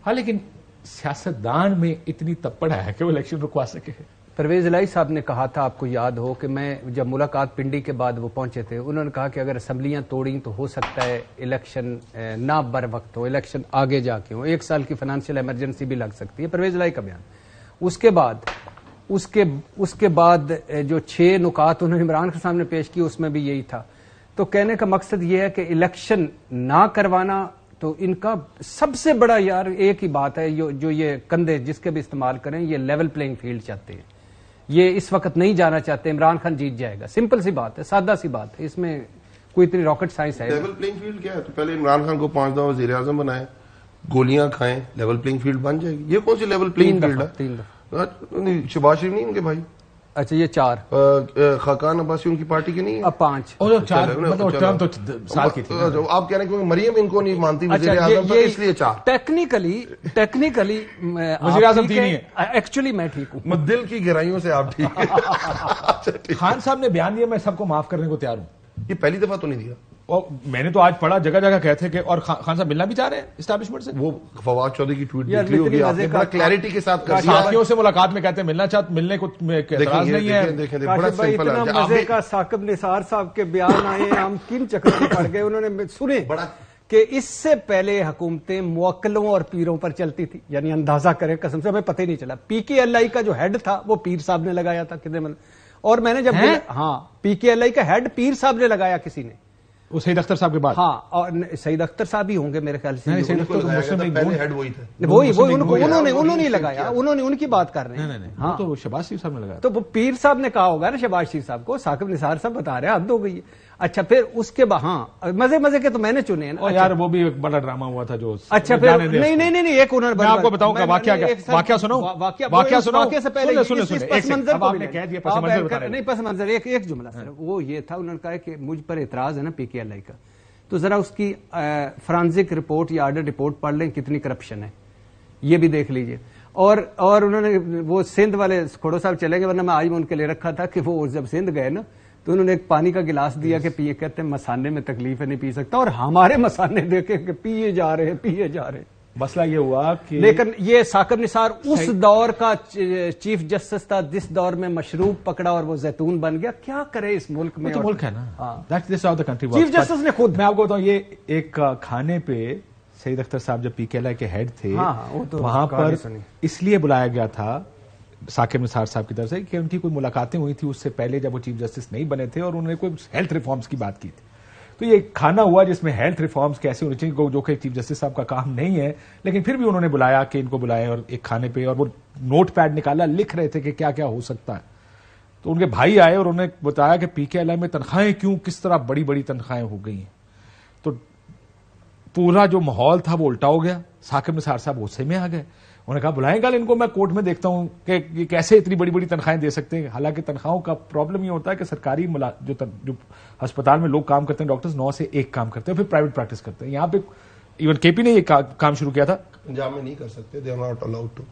ہاں لیکن سیاستدان میں اتنی تپڑ ہے کہ وہ الیکشن رکوا سکے. پرویز الہی صاحب نے کہا تھا, آپ کو یاد ہو کہ میں جب ملاقات پنڈی کے بعد وہ پہنچے تھے, انہوں نے کہا کہ اگر اسمبلیاں توڑیں تو ہو سکتا ہے الیکشن نہ بر وقت ہو, الیکشن آگے جا کے ہو, 1 سال کی فائنانشیل ایمرجنسی بھی لگ سکتی ہے. پرویز الہی کا بیان. اس کے بعد جو 6 نکات انہوں نے عمران کے سامنے پیش کی اس میں بھی یہی تھا. تو کہنے کا مقصد یہ ہے کہ الیکشن نہ کروانا تو ان کا سب سے بڑا یار ایک ہی بات ہے, جو یہ کندھے جس کے بھی استعمال کریں, یہ لیول پلینگ فیلڈ چاہتے ہیں. یہ اس وقت نہیں جانا چاہتے, عمران خان جیت جائے گا. سمپل سی بات ہے, سادہ سی بات ہے, اس میں کوئی اتنی راکٹ سائنس ہے. لیول پلینگ فیلڈ کیا ہے؟ تو پہلے عمران خان کو 5 دفعہ وزیر اعظم بنائے, گولیاں کھائیں, لیول پلینگ فیلڈ بن جائے گی. یہ کون سی لیول پلینگ فیلڈ ہے؟ 3 دفعہ شہباز شریف نہیں ان کے بھائی, اچھا یہ 4 خاقان عباسی ان کی پارٹی کی نہیں ہے؟ اب 5 اور 4 مطلب ٹرم تو سال کی تھی. آپ کہہ رہے ہیں کہ مریم ان کو نہیں مانتی وزیر اعظم، تو اس لیے 4. ٹیکنیکلی وزیر اعظم 3 ہی ہے. ایکچولی میں ٹھیک ہوں، دل کی گہرائیوں سے آپ ٹھیک. خان صاحب نے بیان دیا میں سب کو معاف کرنے کو تیار ہوں. یہ پہلی دفعہ تو نہیں دیا. اور میں نے تو آج پڑھا جگہ جگہ کہتے ہیں کہ اور خان صاحب ملنا بھی چاہ رہے ہیں اسٹیبلشمنٹ سے. وہ فواد چودھری کی ٹویٹ دیکھ لی ہوگی آپ نے، بڑا کلیئرٹی کے ساتھ کر دیا. ساتھیوں سے ملاقات میں کہتے ہیں ملنے کو اعتراض نہیں ہے. دیکھیں بڑا سمپل اتنا مزے کا ثاقب نثار صاحب کے بیان آئے، ہم کن چکروں میں پڑ گئے. انہوں نے سنے کہ اس سے پہلے حکومتیں موکلوں اور پیروں پر چلتی تھی، یعنی اندازہ کریں قسم سے ہمیں پتہ ہی نہیں چلا. پی کے ایل آئی کا جو ہیڈ تھا وہ پیر صاحب نے لگایا تھا کتنے اور میں نے جب ہاں پی کے ایل آئی کا ہیڈ پیر صاحب نے لگایا کسی نے، وہ سعید اختر صاحب کے بعد. ہاں اور سعید اختر صاحب ہی ہوں گے میرے خیال سے. سعید اختر پہلے ہیڈ وہی تھے، انہوں نے لگایا، انہوں نے ان کی بات کر رہے ہیں. ہاں تو شہباز شریف صاحب نے لگایا. تو وہ پیر صاحب نے کہا ہوگا نا شہباز شریف صاحب کو. ثاقب نثار صاحب بتا رہے ہیں حد ہو گئی ہے. اچھا پھر اس کے بعد ہاں مزے کے تو میں نے چنے نا یار، وہ بھی ایک بڑا ڈرامہ ہوا تھا جو. اچھا پھر نہیں ایک انہوں نے میں آپ کو بتاؤں گا واقعہ سنو سے پہلے نہیں پس منظر ایک جملہ سر وہ یہ تھا، انہوں نے کہا کہ مجھ پر اعتراض ہے نا پی کے ایل آئی کا، تو ذرا اس کی فرانزک رپورٹ یا آڈٹ رپورٹ پڑھ لیں کتنی کرپشن ہے، یہ بھی دیکھ لیجئے. اور انہوں نے وہ سندھ والے کھوڑو صاحب چلے گئے، ورنہ میں آج میں ان کے لیے رکھا تھا کہ وہ جب سندھ گئے نا تو انہوں نے ایک پانی کا گلاس دیا کہ پیے، کہتے ہیں مسانے میں تکلیف ہے نہیں پی سکتا، اور ہمارے مسانے دیکھے کہ پیے جا رہے. مسئلہ یہ ہوا کہ لیکن یہ ثاقب نثار اس دور کا چیف جسٹس تھا جس دور میں مشروب پکڑا اور وہ زیتون بن گیا. کیا کرے اس ملک میں، تو ملک ہے نا، چیف جسٹس نے خود. میں آپ کو بتاؤں یہ ایک کھانے پہ سعید اختر صاحب جب پی کے ایل آئی کے ہیڈ تھے وہاں پر اس لیے بلایا گیا تھا ثاقب نثار صاحب کی طرف سے کہ ان کی کوئی ملاقاتیں ہوئی تھی اس سے پہلے جب وہ چیف جسٹس نہیں بنے تھے، اور انہوں نے کوئی ہیلتھ ریفارمز کی بات کی تھی. تو یہ کھانا ہوا جس میں ہیلتھ ریفارمز کیسے ہونے چاہیے، جو کہ چیف جسٹس صاحب کا کام نہیں ہے، لیکن پھر بھی انہوں نے بلایا کہ ان کو بلائے اور ایک کھانے پہ، اور وہ نوٹ پیڈ نکالا، لکھ رہے تھے کہ کیا کیا ہو سکتا ہے. تو ان کے بھائی آئے اور انہوں نے بتایا کہ پی کے ایل آئی میں تنخواہیں کیوں کس طرح بڑی بڑی تنخواہیں ہو گئی ہیں. تو پورا جو ماحول تھا وہ الٹا ہو گیا. ثاقب نثار صاحب غصے میں آ گئے، انہوں نے کہا بلائیں گا ان کو، میں کورٹ میں دیکھتا ہوں کہ یہ کیسے اتنی بڑی بڑی تنخواہیں دے سکتے ہیں. حالانکہ تنخواہوں کا پرابلم یہ ہوتا ہے کہ سرکاری جو ہسپتال میں لوگ کام کرتے ہیں ڈاکٹرز 9 سے 1 کام کرتے ہیں، پھر پرائیویٹ پریکٹس کرتے ہیں. یہاں پہ ایون کے پی نے یہ کام شروع کیا تھا. پنجاب میں نہیں کر سکتے، they are not allowed to.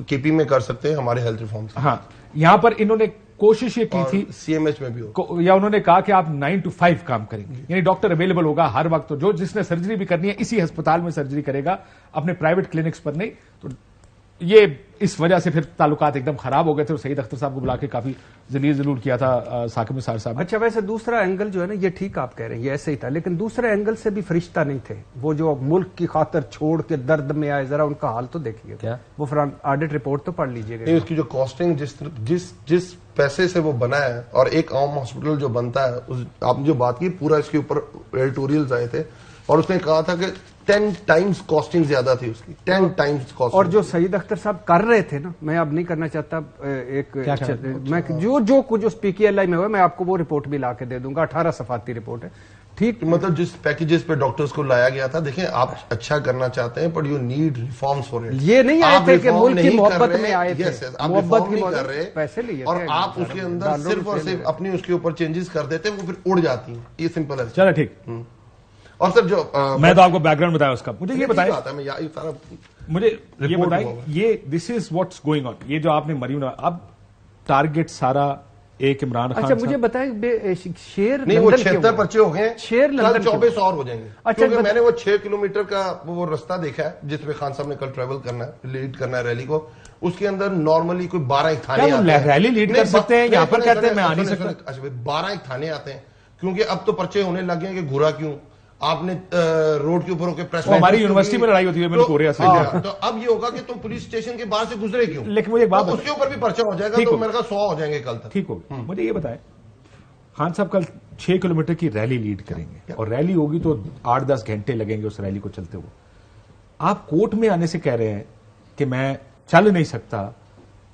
K P میں کر سکتے ہیں ہمارے ہیلتھ ریفارمز. ہاں یہاں پر انہوں نے کوشش یہ کی تھی، سی ایم ایچ میں بھی ہو، یا انہوں نے کہا کہ آپ 9 to 5 کام کریں گے، یعنی ڈاکٹر اویلیبل ہوگا ہر وقت، جو جس نے سرجری بھی کرنی ہے اسی ہسپتال میں سرجری کرے گا، اپنے پرائیویٹ کلینکس پر نہیں. تو یہ اس وجہ سے پھر تعلقات ایک دم خراب ہو گئے تھے، اور سعید اختر صاحب کو بلا کے کافی ذلیل ضلول کیا تھا ثاقب نثار صاحب. اچھا ویسے دوسرا اینگل جو ہے نا یہ ٹھیک آپ کہہ رہے ہیں یہ ایسے ہی تھا، لیکن دوسرے اینگل سے بھی فرشتہ نہیں تھے وہ جو ملک کی خاطر چھوڑ کے درد میں آئے. ذرا ان کا حال تو دیکھیے، کیا وہ آڈٹ رپورٹ تو پڑھ لیجیے گا. اس کی جو کاسٹنگ جس پیسے سے وہ بنا ہے، اور ایک عام ہاسپٹل جو بنتا ہے، آپ نے جو بات کی پورا اس کے اوپر ایڈیٹوریلز آئے تھے، اور اس نے کہا تھا کہ 10 ٹائمز کاسٹنگ زیادہ تھی اس کی، 10 ٹائمز کاسٹنگ. اور جو سعید اختر صاحب کر رہے تھے نا، میں اب نہیں کرنا چاہتا ایک میں جو کچھ اس پی کے ایل آئی میں ہوا میں آپ کو وہ رپورٹ بھی لا کے دے دوں گا، 18 صفحاتی رپورٹ ہے. ٹھیک مطلب جس پیکیجز پہ ڈاکٹرز کو لایا گیا تھا، دیکھیں آپ اچھا کرنا چاہتے ہیں، but you need reforms for it. یہ نہیں آئے تھے کہ ملک کی محبت میں آئے تھے، محبت نہیں کر رہے، پیسے لیے اور آپ اس کے اندر صرف اور صرف اپنی اس کے اوپر چینجز کر دیتے ہیں، وہ پھر اڑ جاتی ہیں. یہ سمپل ہے. چلو ٹھیک. اور سر جو میں تو آپ کو بیک گراؤنڈ بتایا اس کا، مجھے یہ بتائیں، مجھے یہ بتائیں یہ دس از واٹس گوئنگ آن. یہ جو آپ نے مریم اب ٹارگٹ سارا ایک عمران خان. اچھا مجھے بتائیں شیر نہیں، وہ 76 پرچے ہو گئے، شیر لندن 24 اور ہو جائیں گے. کیونکہ میں نے وہ 6 کلومیٹر کا وہ رستہ دیکھا ہے جس پہ خان صاحب نے کل ٹریول کرنا ہے، لیڈ کرنا ہے ریلی کو. اس کے اندر نارملی کوئی 12 ایک تھانے آتے ہیں. ریلی لیڈ کر سکتے ہیں، یہاں پر کہتے ہیں میں آ نہیں سکتا. اچھا 12 ایک تھانے آتے ہیں، کیونکہ اب تو پرچے ہونے لگ گئے کہ گھورا کیوں آپ نے روڈ کے اوپر ہو کے پریس. ہماری یونیورسٹی میں لڑائی ہوتی ہے میں کوریا سے. تو اب یہ ہوگا کہ تم پولیس اسٹیشن کے باہر سے گزرے کیوں. لیکن مجھے ایک بات، اس کے اوپر بھی پرچہ ہو جائے گا تو میرے خیال 100 ہو جائیں گے کل تک. ٹھیک ہوگا. مجھے یہ بتائیں خان صاحب کل 6 کلومیٹر کی ریلی لیڈ کریں گے، اور ریلی ہوگی تو 8-10 گھنٹے لگیں گے اس ریلی کو چلتے ہوئے. آپ کورٹ میں آنے سے کہہ رہے ہیں کہ میں چل نہیں سکتا،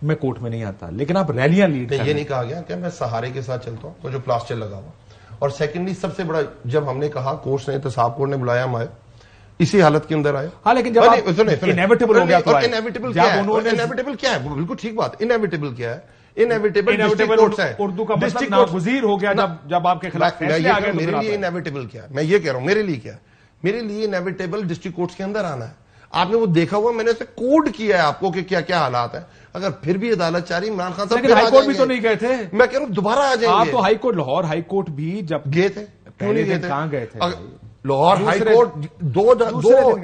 میں کورٹ میں نہیں آتا، لیکن آپ ریلیاں لیڈ یہ نہیں کہا گیا کہ میں سہارے کے ساتھ چلتا ہوں تو جو پلاسٹر لگا ہوا. اور سیکنڈلی سب سے بڑا، جب ہم نے کہا کورٹ نے احتساب کورٹ نے بلایا، ہم آئے اسی حالت کے اندر آئے. ہاں لیکن جب انیویٹیبل ہو گیا تو انیویٹیبل کیا ہے؟ بالکل ٹھیک بات. انیویٹیبل کیا ہے انیویٹیبل ڈسٹرکٹ کورٹس ہے. اردو کا مطلب ناگزیر ہو گیا جب آپ کے خلاف فیصلے آ گئے. میرے لیے انیویٹیبل کیا ہے, میں یہ کہہ رہا ہوں میرے لیے کیا ہے, میرے لیے انیویٹیبل ڈسٹرکٹ کورٹس کے اندر آنا ہے. آپ نے وہ دیکھا ہوا, میں نے اسے کوڈ کیا ہے آپ کو کہ کیا کیا حالات ہیں. اگر پھر بھی عدالت چاہ رہی عمران خان صاحب ہائی کورٹ بھی تو نہیں گئے تھے. میں کہہ رہا ہوں دوبارہ آ جائیں گے. آپ تو high court, Lahore high court بھی جب گئے تھے, پہلے دن کہاں گئے تھے؟ لاہور ہائی کورٹ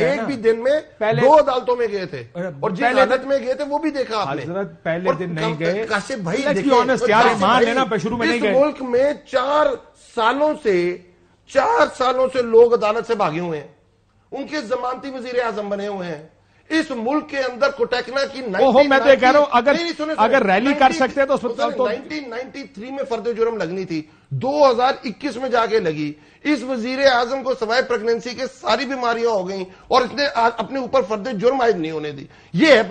ایک بھی دن میں 2 عدالتوں میں گئے تھے, اور جس عدالت میں گئے تھے وہ بھی دیکھا آپ نے. حضرت پہلے دن نہیں گئے کاشف بھائی, شروع میں نہیں گئے. اس ملک میں 4 سالوں سے لوگ عدالت سے بھاگے ہوئے ہیں, ان کے ضمانتی وزیر اعظم بنے ہوئے ہیں. اس ملک کے اندر کوٹیکنا کی میں تو کہہ رہا ہوں اگر ریلی کر سکتے تو 1993 میں فرد جرم لگنی تھی, 2021 میں جا کے لگی. اس وزیر اعظم کو سوائے پریگننسی کے ساری بیماریاں ہو گئیں اور اس نے اپنے اوپر فرد جرم عائد نہیں ہونے دی. یہ ہے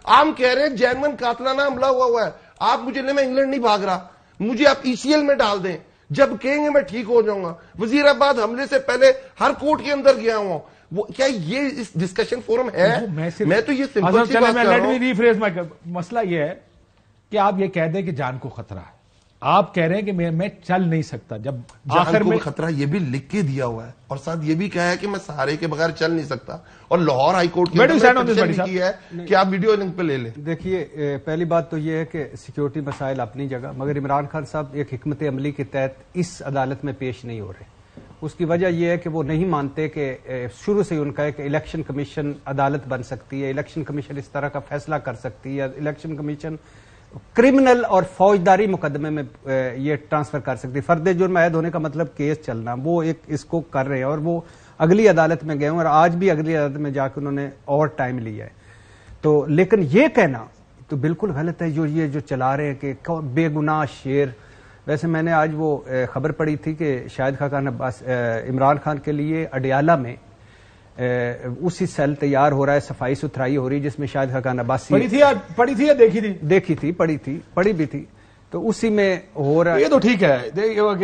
عام کہہ رہے ہیں جینون قاتلانہ حملہ ہوا ہے. آپ مجھے میں انگلینڈ نہیں بھاگ رہا, مجھے آپ ECL میں ڈال دیں, جب کہیں گے میں ٹھیک ہو جاؤں گا. وزیر آباد حملے سے پہلے ہر کورٹ کے اندر گیا ہوں. کیا یہ اس ڈسکشن فورم ہے؟ میں تو یہ سمپل سی بات کر رہا ہوں. مسئلہ یہ ہے کہ آپ یہ کہہ دیں کہ جان کو خطرہ ہے. آپ کہہ رہے ہیں کہ میں چل نہیں سکتا, جب آخر میں خطرہ یہ بھی لکھ کے دیا ہوا ہے, اور ساتھ یہ بھی کہا ہے کہ میں سہارے کے بغیر چل نہیں سکتا. اور لاہور ہائی کورٹ کی ہے کہ آپ ویڈیو لنک پہ لے لیں. دیکھیے, پہلی بات تو یہ ہے کہ سیکیورٹی مسائل اپنی جگہ, مگر عمران خان صاحب ایک حکمت عملی کے تحت اس عدالت میں پیش نہیں ہو رہے. اس کی وجہ یہ ہے کہ وہ نہیں مانتے کہ شروع سے ان کا ہے کہ الیکشن کمیشن عدالت بن سکتی ہے, الیکشن کمیشن اس طرح کا فیصلہ کر سکتی ہے, الیکشن کمیشن کرمنل اور فوجداری مقدمے میں یہ ٹرانسفر کر سکتی ہے. فرد جرم عائد ہونے کا مطلب کیس چلنا, وہ ایک اس کو کر رہے ہیں, اور وہ اگلی عدالت میں گئے ہوں, اور آج بھی اگلی عدالت میں جا کے انہوں نے اور ٹائم لیا ہے. تو لیکن یہ کہنا تو بالکل غلط ہے یہ جو چلا رہے ہیں کہ بے گناہ شیر. ویسے میں نے آج وہ خبر پڑھی تھی کہ شاہد خاقان عباس عمران خان کے لیے اڈیالہ میں اسی سیل تیار ہو رہا ہے, صفائی ستھرائی ہو رہی, جس میں شاہد خاقان عباسی پڑھی تھی یا دیکھی تھی؟ پڑھی بھی تھی. تو اسی میں ہو رہا ہے. یہ تو ٹھیک ہے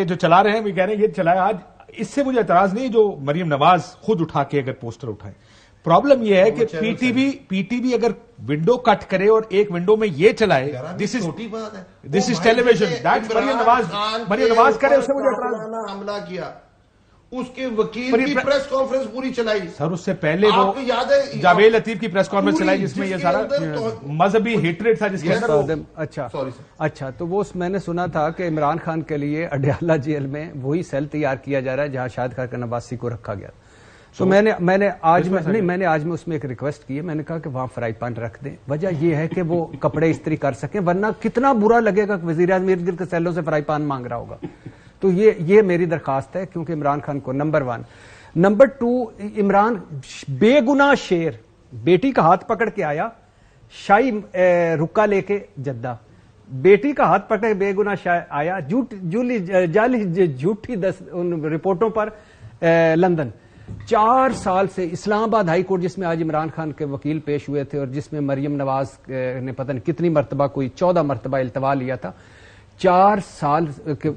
جو چلا رہے ہیں بھی کہہ رہے ہیں یہ چلایا. آج اس سے مجھے اعتراض نہیں جو مریم نواز خود اٹھا کے اگر پوسٹر اٹھائے. پرابلم یہ ہے کہ پی ٹی وی اگر ونڈو کٹ کرے اور ایک ونڈو میں یہ چلائے, دس از ٹیلی ویژن. مریم نواز کرے, اس سے مجھے اعتراض. حملہ کیا, اس کے وکیل کی پریس کانفرنس پوری چلائی سر, اس سے پہلے وہ جاوید لطیف کی پریس کانفرنس چلائی جس میں یہ سارا مذہبی ہیٹریٹ تھا جس کے اندر. اچھا تو وہ میں نے سنا تھا کہ عمران خان کے لیے اڈیالہ جیل میں وہی سیل تیار کیا جا رہا ہے جہاں شاہد خاقان عباسی کو رکھا گیا. تو میں نے آج میں اس میں ایک ریکویسٹ کی ہے. میں نے کہا کہ وہاں فرائی پین رکھ دیں. وجہ یہ ہے کہ وہ کپڑے استری کر سکیں, ورنہ کتنا برا لگے گا کہ وزیر اعظم ارد گرد کے سیلوں سے فرائی پین مانگ رہا ہوگا. تو یہ میری درخواست ہے, کیونکہ عمران خان کو نمبر 1. نمبر 2, عمران بے گناہ شیر, بیٹی کا ہاتھ پکڑ کے آیا, شاہی رکا لے کے جدہ, بیٹی کا ہاتھ پکڑ کے بے گناہ آیا, جھوٹی ان رپورٹوں پر لندن. 4 سال سے اسلام آباد ہائی کورٹ, جس میں آج عمران خان کے وکیل پیش ہوئے تھے, اور جس میں مریم نواز نے پتہ نہیں کتنی مرتبہ, کوئی 14 مرتبہ التوا لیا تھا. 4 سال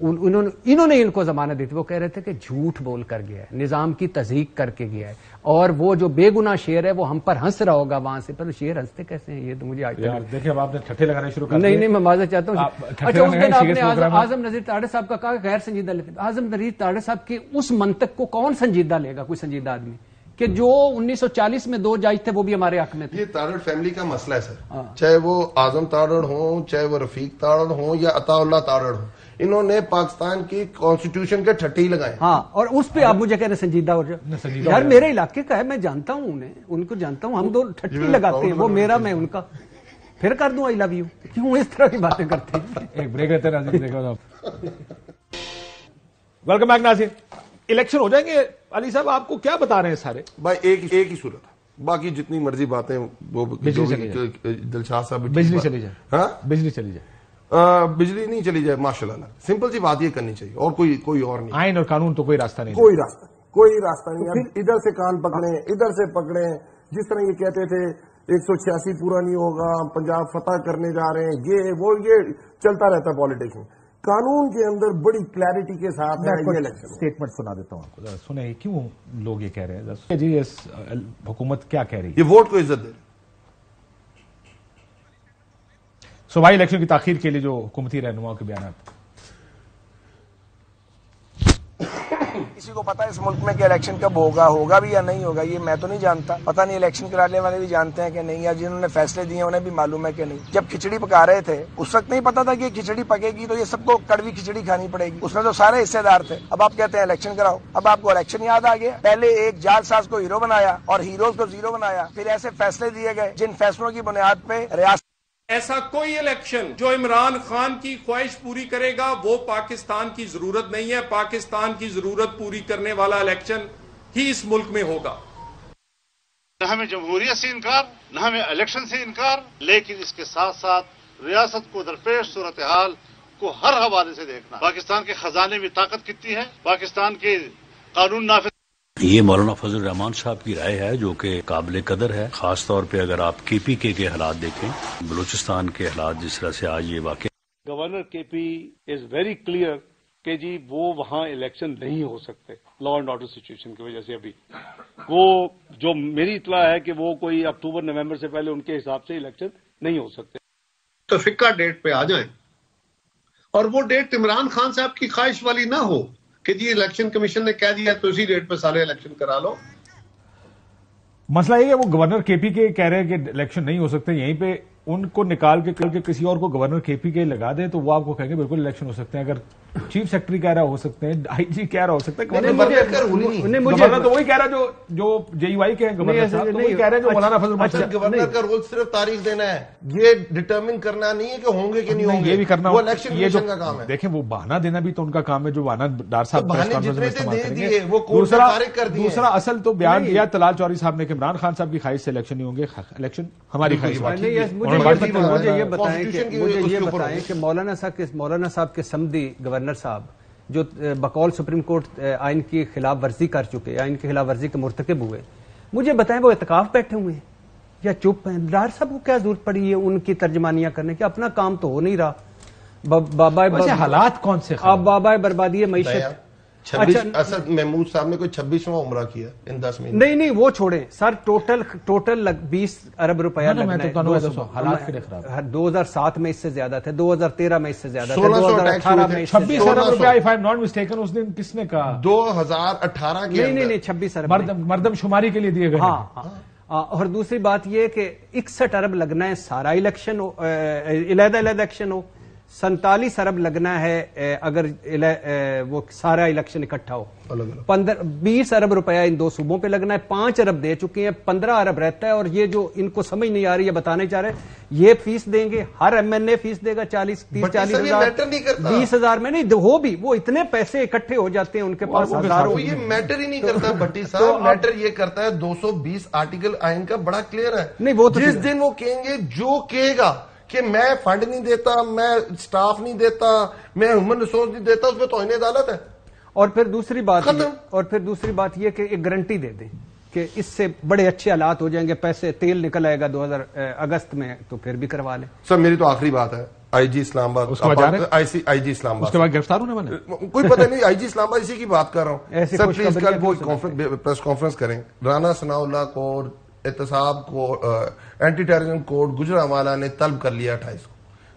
انہوں نے ان کو ضمانت دی تھی. وہ کہہ رہے تھے کہ جھوٹ بول کر گیا ہے, نظام کی تضحیق کر کے گیا ہے, اور وہ جو بے گناہ شیر ہے وہ ہم پر ہنس رہا ہوگا وہاں سے. پر شیر ہنستے کیسے ہیں یہ تو مجھے آج دیکھیں. اب آپ نے ٹھٹے لگانے شروع کر نہیں میں معذرت چاہتا ہوں. اچھا, اس دن آپ نے اعظم نذیر تاڑے صاحب کا کہا غیر سنجیدہ لیتے. اعظم نذیر تاڑے صاحب کے اس منطق کو کون سنجیدہ لے گا, کوئی سنجیدہ آدمی, کہ جو 1940 میں 2 جج تھے وہ بھی ہمارے حق میں تھے. یہ تارڑ فیملی کا مسئلہ ہے سر, چاہے وہ اعظم تارڑ ہوں, چاہے وہ رفیق تارڑ ہوں, یا عطا اللہ تارڑ ہوں, انہوں نے پاکستان کی کانسٹیٹیوشن کے ٹھٹے ہی لگائے. ہاں, اور اس پہ آپ مجھے کہہ رہے سنجیدہ ہو جائے. یار میرے علاقے کا ہے, میں جانتا ہوں انہیں, ان کو جانتا ہوں, ہم 2 ٹھٹے لگاتے ہیں, وہ میرا میں ان کا. پھر کر دوں آئی لو یو, کیوں اس طرح کی باتیں کرتے ہیں. ایک بریک لیتے ہیں ناظرین, دیکھو ویلکم بیک ناظرین. الیکشن ہو جائیں گے علی صاحب, آپ کو کیا بتا رہے ہیں سارے بھائی؟ ایک ہی صورت ہے, باقی جتنی مرضی باتیں وہ دلشاد صاحب بجلی چلی جائے. ہاں, بجلی چلی جائے. بجلی نہیں چلی جائے ماشاءاللہ, سمپل سی بات یہ کرنی چاہیے, اور کوئی اور نہیں. آئین اور قانون تو کوئی راستہ نہیں, کوئی راستہ نہیں. ادھر سے کان پکڑیں, ادھر سے پکڑیں. جس طرح یہ کہتے تھے 186 پورا نہیں ہوگا, پنجاب فتح کرنے جا رہے ہیں, یہ چلتا رہتا ہے پالیٹکس میں. قانون کے اندر بڑی کلیئرٹی کے ساتھ اسٹیٹمنٹ سنا دیتا ہوں آپ کو, سنیں کیوں لوگ یہ کہہ رہے ہیں. جی اس حکومت کیا کہہ رہی ہے؟ یہ ووٹ کو عزت دے رہے. صوبائی الیکشن کی تاخیر کے لیے جو حکومتی رہنماؤں کے بیانات. کسی کو پتا ہے اس ملک میں کہ الیکشن کب ہوگا بھی یا نہیں ہوگا؟ یہ میں تو نہیں جانتا. پتا نہیں الیکشن کرانے والے بھی جانتے ہیں کہ نہیں، یا جنہوں نے فیصلے دیے انہیں بھی معلوم ہے کہ نہیں. جب کھچڑی پکا رہے تھے اس وقت نہیں پتا تھا کہ کھچڑی پکے گی تو یہ سب کو کڑوی کھچڑی کھانی پڑے گی. اس میں تو سارے حصے دار تھے. اب آپ کہتے ہیں الیکشن کراؤ. اب آپ کو الیکشن یاد آ گیا. پہلے ایک جال ساز کو ہیرو بنایا اور ہیروز کو زیرو بنایا. پھر ایسے فیصلے دیے گئے جن فیصلوں کی بنیاد پہ ریاست. ایسا کوئی الیکشن جو عمران خان کی خواہش پوری کرے گا وہ پاکستان کی ضرورت نہیں ہے. پاکستان کی ضرورت پوری کرنے والا الیکشن ہی اس ملک میں ہوگا. نہ ہمیں جمہوریت سے انکار، نہ ہمیں الیکشن سے انکار، لیکن اس کے ساتھ ساتھ ریاست کو درپیش صورتحال کو ہر حوالے سے دیکھنا. پاکستان کے خزانے میں طاقت کتنی ہے، پاکستان کے قانون نافذ. یہ مولانا فضل الرحمان صاحب کی رائے ہے جو کہ قابل قدر ہے، خاص طور پہ اگر آپ کے پی کے حالات دیکھیں، بلوچستان کے حالات جس طرح سے آج یہ واقع. گورنر کے پی از ویری کلیئر کہ جی وہ وہاں الیکشن نہیں ہو سکتے لا اینڈ آرڈر سچویشن کی وجہ سے. ابھی وہ جو میری اطلاع ہے کہ وہ کوئی اکتوبر نومبر سے پہلے ان کے حساب سے الیکشن نہیں ہو سکتے. تو فکا ڈیٹ پہ آ جائیں اور وہ ڈیٹ عمران خان صاحب کی خواہش والی نہ ہو کہ جی الیکشن کمیشن نے کہہ دیا تو اسی ڈیٹ پہ سارے الیکشن کرا لو. مسئلہ یہ ہے وہ گورنر کے پی کے کہہ رہے ہیں کہ الیکشن نہیں ہو سکتے. یہیں پہ ان کو نکال کے کسی اور کو گورنر کے پی کے لگا دیں تو وہ آپ کو کہیں گے بالکل الیکشن ہو سکتے ہیں. اگر چیف سیکرٹری کہہ رہا ہو سکتے ہیں، آئی جی کہہ رہا ہو سکتا ہے، گورنر تو وہی کہہ رہا جو جے یو آئی کے ہیں، گورنر صاحب تو وہی کہہ رہے ہیں جو مولانا فضل الرحمان. گورنر کا رول صرف تاریخ دینا ہے، یہ ڈٹرمن کرنا نہیں ہے کہ ہوں گے کہ نہیں ہوں گے. یہ بھی کرنا وہ الیکشن کمیشن کا کام ہے. دیکھیں وہ بہانہ دینا بھی تو ان کا کام ہے، جو بہانہ ڈار صاحب وہ دوسرا اصل تو بیان دیا طلال چوہدری صاحب نے کہ عمران خان صاحب کی خواہش سے الیکشن نہیں ہوں گے. الیکشن ہماری خواہش. مجھے یہ بتائیں کہ مولانا صاحب کے سمدی گورنر صاحب جو بقول سپریم کورٹ آئین کی خلاف ورزی کر چکے، آئین کی خلاف ورزی کے مرتکب ہوئے، مجھے بتائیں وہ اعتکاف بیٹھے ہوئے ہیں یا چپ ہیں؟ ڈار صاحب کو کیا ضرورت پڑی ہے ان کی ترجمانیاں کرنے کی؟ اپنا کام تو ہو نہیں رہا. بابا حالات کون سے اب بابا بربادی معیشت. اسد محمود صاحب نے کوئی 26واں عمرہ کیا ان 10 مہینے. نہیں وہ چھوڑیں سر، ٹوٹل 20 ارب روپیہ لگنا ہے. 2007 میں اس سے زیادہ تھے، 2013 میں اس سے زیادہ تھے، 2018 میں 26 ارب روپیہ if I'm not mistaken اس دن کس نے کہا 2018 کے نہیں 26 ارب مردم شماری کے لیے دیے گئے. اور دوسری بات یہ کہ 61 ارب لگنا ہے سارا الیکشن ہو، علیحدہ الیکشن ہو. 47 ارب لگنا ہے اگر وہ سارا الیکشن اکٹھا ہو. 20 ارب روپیہ ان دو صوبوں پہ لگنا ہے. 5 ارب دے چکے ہیں، 15 ارب رہتا ہے. اور یہ جو ان کو سمجھ نہیں آ رہی ہے بتانے چاہ رہے یہ فیس دیں گے، ہر ایم این اے فیس دے گا 40 ہزار 20 ہزار میں نہیں ہو بھی وہ اتنے پیسے اکٹھے ہو جاتے ہیں ان کے پاس ہزاروں. یہ میٹر ہی نہیں کرتا بھٹی صاحب. میٹر یہ کرتا ہے 220 آرٹیکل آئین کا بڑا کلیئر ہے. نہیں وہ جس دن وہ کہیں گے جو کہے گا کہ میں فنڈ نہیں دیتا، میں سٹاف نہیں دیتا، میں ہیومن ریسورس نہیں دیتا، اس میں توہین عدالت ہے. اور پھر دوسری بات یہ کہ ایک گارنٹی دے دیں کہ اس سے بڑے اچھے حالات ہو جائیں گے، پیسے تیل نکل آئے گا 2000 اگست میں تو پھر بھی کروا لیں. سر میری تو آخری بات ہے، آئی جی اسلام آباد، آئی جی اسلام آباد اس کے بعد گرفتار ہونے والے کوئی پتہ نہیں. آئی جی اسلام آباد اسی کی بات کر رہا ہوں. سر پلیز کل وہ پریس کانفرنس کریں. رانا ثناء اللہ کو احتساب کو اینٹی ٹیررزم کوڈ گجرانوالہ نے طلب کر لیا 28 کو،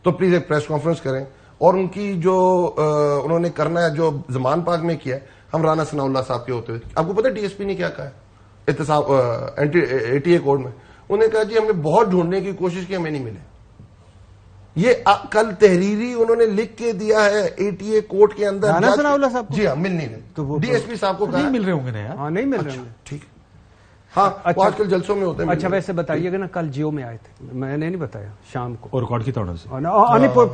تو پلیز ایک پریس کانفرنس کریں اور ان کی جو انہوں نے کرنا ہے جو زمان پاک میں کیا ہے. ہم رانا ثناء اللہ صاحب کے ہوتے ہوئے آپ کو پتہ ڈی ایس پی نے کیا کہا ہے احتساب اینٹی ATA اے کوڈ میں؟ انہوں نے کہا جی ہم نے بہت ڈھونڈنے کی کوشش کی، ہمیں نہیں ملے. یہ کل تحریری انہوں نے لکھ کے دیا ہے ATA اے کوڈ کے اندر. رانا ثناء اللہ صاحب جی ہاں مل نہیں رہے. ڈی ایس پی صاحب کو نہیں مل رہے ہوں گے نا یار. ہاں نہیں مل رہے ہوں گے. ٹھیک ہے. ہاں آج کل جلسوں میں ہوتے ہیں. اچھا ویسے بتائیے گا نا کل جیو میں آئے تھے، میں نے نہیں بتایا شام کو اور ریکارڈ کی توڑ سے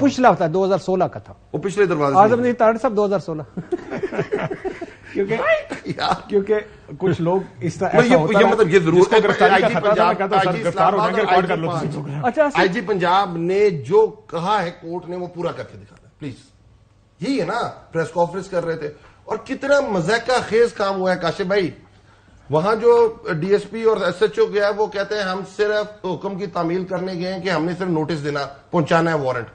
پچھلا ہوتا ہے 2016 کا تھا وہ پچھلے دروازے. آزم نہیں تاڑ صاحب 2016 کیونکہ کچھ لوگ اس طرح مطلب یہ ضرور اچھا آئی جی پنجاب نے جو کہا ہے کورٹ نے وہ پورا کر کے دکھانا پلیز. یہی ہے نا پریس کانفرنس کر رہے تھے. اور کتنا مذاکرہ خیز کام ہوا ہے کاشف بھائی. وہاں جو ڈی ایس پی اور ایس ایچ او گیا ہے وہ کہتے ہیں ہم صرف حکم کی تعمیل کرنے گئے ہیں کہ ہم نے صرف نوٹس دینا پہنچانا ہے وارنٹ.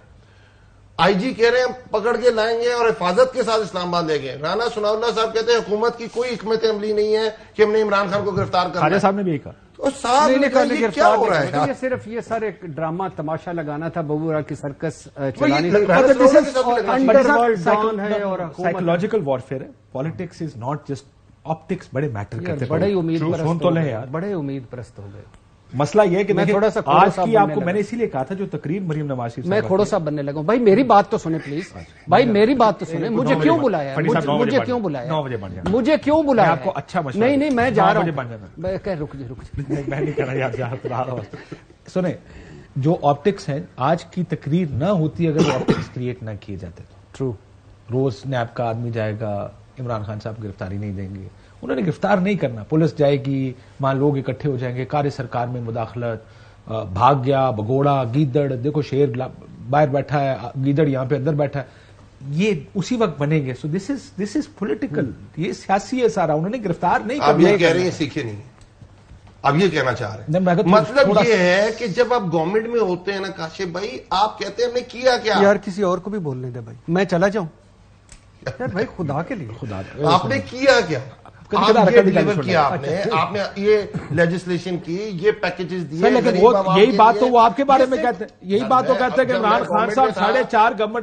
آئی جی کہہ رہے ہیں پکڑ کے لائیں گے اور حفاظت کے ساتھ اسلام آباد لے گئے. رانا ثناء اللہ صاحب کہتے ہیں حکومت کی کوئی حکمت عملی نہیں ہے کہ ہم نے عمران خان کو گرفتار کرنا ہے. صاحب نے بھی کہا اور ساتھ میں یہ کیا ہو رہا ہے؟ یہ صرف یہ سارے ڈرامہ تماشا لگانا تھا، ببورا کی سرکس چلانی سائیکولوجیکل وارفیئر ہے. Politics is not just optics. بڑے میٹر کرتے ہیں. بڑے امید سن تو لیں یار، بڑے امید پرست ہو گئے. مسئلہ یہ ہے کہ میں تھوڑا سا آج کی آپ کو میں نے اسی لیے کہا تھا جو تقریر مریم نواز شریف میں کھوڑو صاحب بننے لگا ہوں. بھائی میری بات تو سنیں پلیز، بھائی میری بات تو سنیں. مجھے کیوں بلایا؟ مجھے کیوں بلایا؟ 9 بجے بن جانا. مجھے کیوں بلایا؟ آپ کو اچھا مشورہ. نہیں میں جا رہا ہوں. رک جی میں نہیں کہہ رہا یار. سنیں، جو آپٹکس ہیں آج کی تقریر نہ ہوتی اگر وہ آپٹکس کریٹ نہ کیے جاتے تو. ٹرو. روز نیب کا آدمی جائے گا، عمران خان صاحب گرفتاری نہیں دیں گے. انہوں نے گرفتار نہیں کرنا. پولیس جائے گی، وہاں لوگ اکٹھے ہو جائیں گے، کار سرکار میں مداخلت، بھاگ گیا بگوڑا گیدڑ، دیکھو شیر باہر بیٹھا ہے، گیدڑ یہاں پہ اندر بیٹھا ہے، یہ اسی وقت بنے گے. سو دس از پولیٹیکل. یہ سیاسی ہے سارا. انہوں نے گرفتار نہیں کرنا. آپ یہ کہہ رہے ہیں سیکھے نہیں، اب یہ کہنا چاہ رہے ہیں. مطلب یہ ہے کہ جب آپ گورنمنٹ میں ہوتے ہیں نا کاشف بھائی، آپ کہتے ہیں ہم نے کیا کیا. یار کسی اور کو بھی بولنے دے بھائی، میں چلا جاؤں یار. بھائی خدا کے لیے، خدا آپ نے کیا کیا؟ آپ نے یہ لیجسلیشن کی، یہ پیکیجز دیے. یہی بات تو وہ آپ کے بارے میں کہتے ہیں. یہی بات تو کہتے ہیں کہ عمران خان صاحب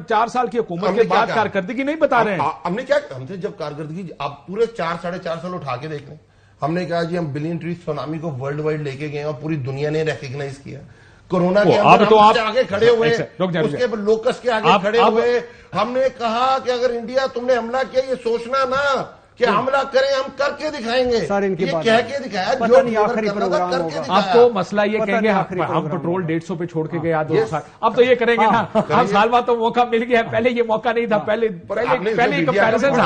4 سال کی حکومت کے بعد کارکردگی نہیں بتا رہے ہیں. ہم نے کیا، ہم سے جب کارکردگی آپ پورے 4-4.5 سال اٹھا کے دیکھ لیں. ہم نے کہا جی ہم بلین ٹری سونامی کو ورلڈ وائڈ لے کے گئے اور پوری دنیا نے ریکگنائز کیا. کورونا کے آگے کھڑے ہوئے، اس کے لوکس کے آگے کھڑے ہوئے. ہم نے کہا کہ اگر انڈیا تم نے حملہ کیا، یہ سوچنا نہ کہ حملہ کریں، ہم کر کے دکھائیں گے. یہ کہہ کے دکھایا. آپ کو مسئلہ یہ کہیں گے ہم پٹرول 150 پہ چھوڑ کے گئے 2 سال، اب تو یہ کریں گے نا. ہم سال بعد تو موقع مل گیا ہے، پہلے یہ موقع نہیں تھا. پہلے کمپیریزن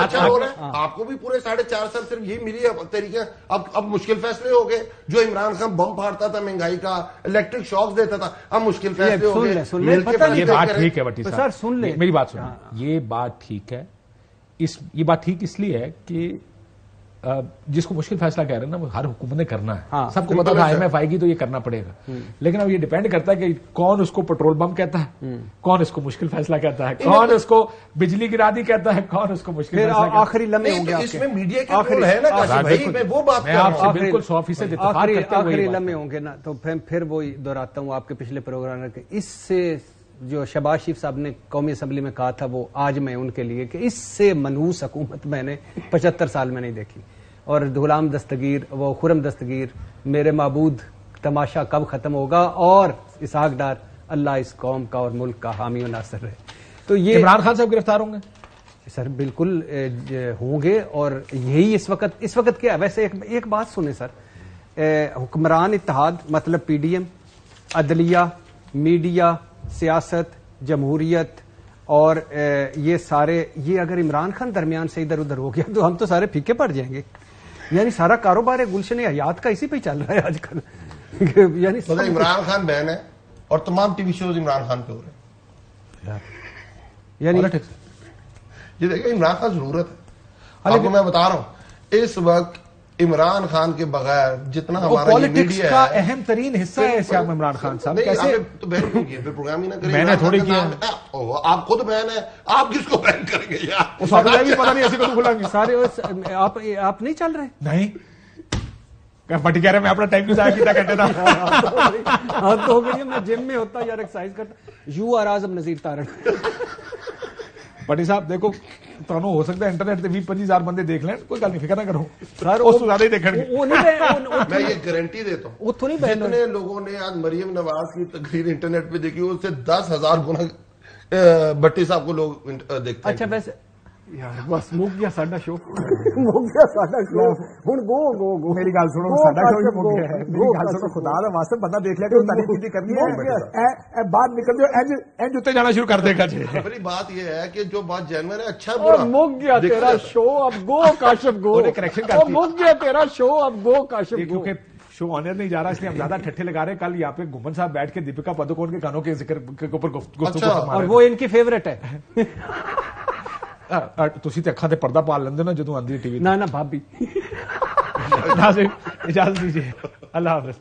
آپ کو بھی پورے 4.5 سال صرف یہی ملی طریقہ. اب مشکل فیصلے ہو گئے. جو عمران خان بم پھاڑتا تھا، مہنگائی کا الیکٹرک شاکس دیتا تھا، اب مشکل فیصلے ہو گئے. یہ بات ٹھیک ہے بٹی صاحب، سن لیں میری بات. سنیں، یہ بات ٹھیک ہے. یہ بات ٹھیک اس لیے ہے کہ جس کو مشکل فیصلہ کہہ رہے ہیں نا، وہ ہر حکومت نے کرنا ہے. سب کو پتا تھا IMF آئے گی تو یہ کرنا پڑے گا. لیکن اب یہ ڈیپینڈ کرتا ہے کہ کون اس کو پٹرول بم کہتا ہے، کون اس کو مشکل فیصلہ کہتا ہے، کون اس کو بجلی گرا دی کہتا ہے، کون اس کو مشکل فیصلہ. آخری لمحے ہوں گے اس میں میڈیا کا رول ہے نا کاشف بھائی. میں وہ بات کر رہا ہوں، بالکل 100% اتفاق کرتے ہیں. آخری لمحے ہوں گے نا، تو پھر وہی دہراتا ہوں آپ کے پچھلے پروگرام کے. اس سے جو شہباز شریف صاحب نے قومی اسمبلی میں کہا تھا، وہ آج میں ان کے لیے کہ اس سے منحوس حکومت میں نے 75 سال میں نہیں دیکھی. اور غلام دستگیر، وہ خرم دستگیر، میرے معبود تماشا کب ختم ہوگا، اور اسحاق ڈار اللہ اس قوم کا اور ملک کا حامی و ناصر رہے. تو یہ عمران خان صاحب گرفتار ہوں گے سر؟ بالکل ہوں گے. اور یہی اس وقت کیا. ویسے ایک بات سنیں سر، حکمران اتحاد مطلب PDM، عدلیہ، میڈیا، سیاست، جمہوریت اور یہ سارے، یہ اگر عمران خان درمیان سے ادھر ادھر ہو گیا تو ہم تو سارے پھیکے پڑ جائیں گے. یعنی سارا کاروبار ہے گلشن حیات کا اسی پہ چل رہا ہے آج کل. یعنی عمران خان بین ہے اور تمام TV shows Imran Khan پہ ہو رہے ہیں. یعنی یہ دیکھیں عمران خان ضرورت ہے. آپ کو میں بتا رہا ہوں اس وقت عمران خان کے بغیر جتنا ہمارا پالیٹکس کا اہم ترین حصہ ہے سیام عمران خان صاحب. کیسے تو بین کیوں کیا؟ پھر پروگرام ہی نہ کریں. میں نے تھوڑی کیا. آپ خود بین ہے، آپ کس کو بین کریں گے یار؟ پتا نہیں ایسے کو کھلائیں گے سارے. آپ نہیں چل رہے؟ نہیں پٹی کہہ رہے میں اپنا ٹائم نہیں ضائع کیا کرتے تھا. ہو گئی. میں جم میں ہوتا یار ایکسرسائز کرتا. یو آر اعظم نذیر تارڑ. پٹی صاحب دیکھو تمہیں ہو سکتا ہے انٹرنیٹ سے 20-25 بندے دیکھ لیں، کوئی گل نہیں، فکر نہ کرو سر، اس سے زیادہ ہی دیکھیں گے. میں یہ گارنٹی دیتا ہوں جتنے لوگوں نے آج مریم نواز کی تقریر انٹرنیٹ پہ دیکھی اس سے 10,000 گنا بٹی صاحب کو لوگ دیکھتے ہیں. اچھا ویسے یار بس مک گیا ساڈا شو. ہن گو میری گل سنو، ساڈا شو ہی مک گیا ہے. میری گل سنو، خدا دا واسطے بندہ دیکھ لے کہ تعریف کیتی کرنی ہے، باہر نکل دیو انج اتنے جانا شروع کر دے گا. جی میری بات یہ ہے کہ جو بات جینوئن ہے، اچھا برا مک گیا تیرا شو، اب گو کاشف گو. کریکشن کرتی مک گیا تیرا شو، اب گو کاشف گو. کیونکہ شو آنر نہیں جا رہا اس لیے ہم زیادہ ٹھٹھے لگا رہے ہیں. کل یہاں پہ گھومن صاحب بیٹھ کے دیپکا پدوکون کے گانوں کے ذکر کے اوپر گفتگو، اور وہ ان کی فیوریٹ ہے. تسی تے اکھاں تے پردہ پا لیندے نا جدوں آندی ٹی وی. نہ بھابی. اجازت دیجیے. اللہ حافظ.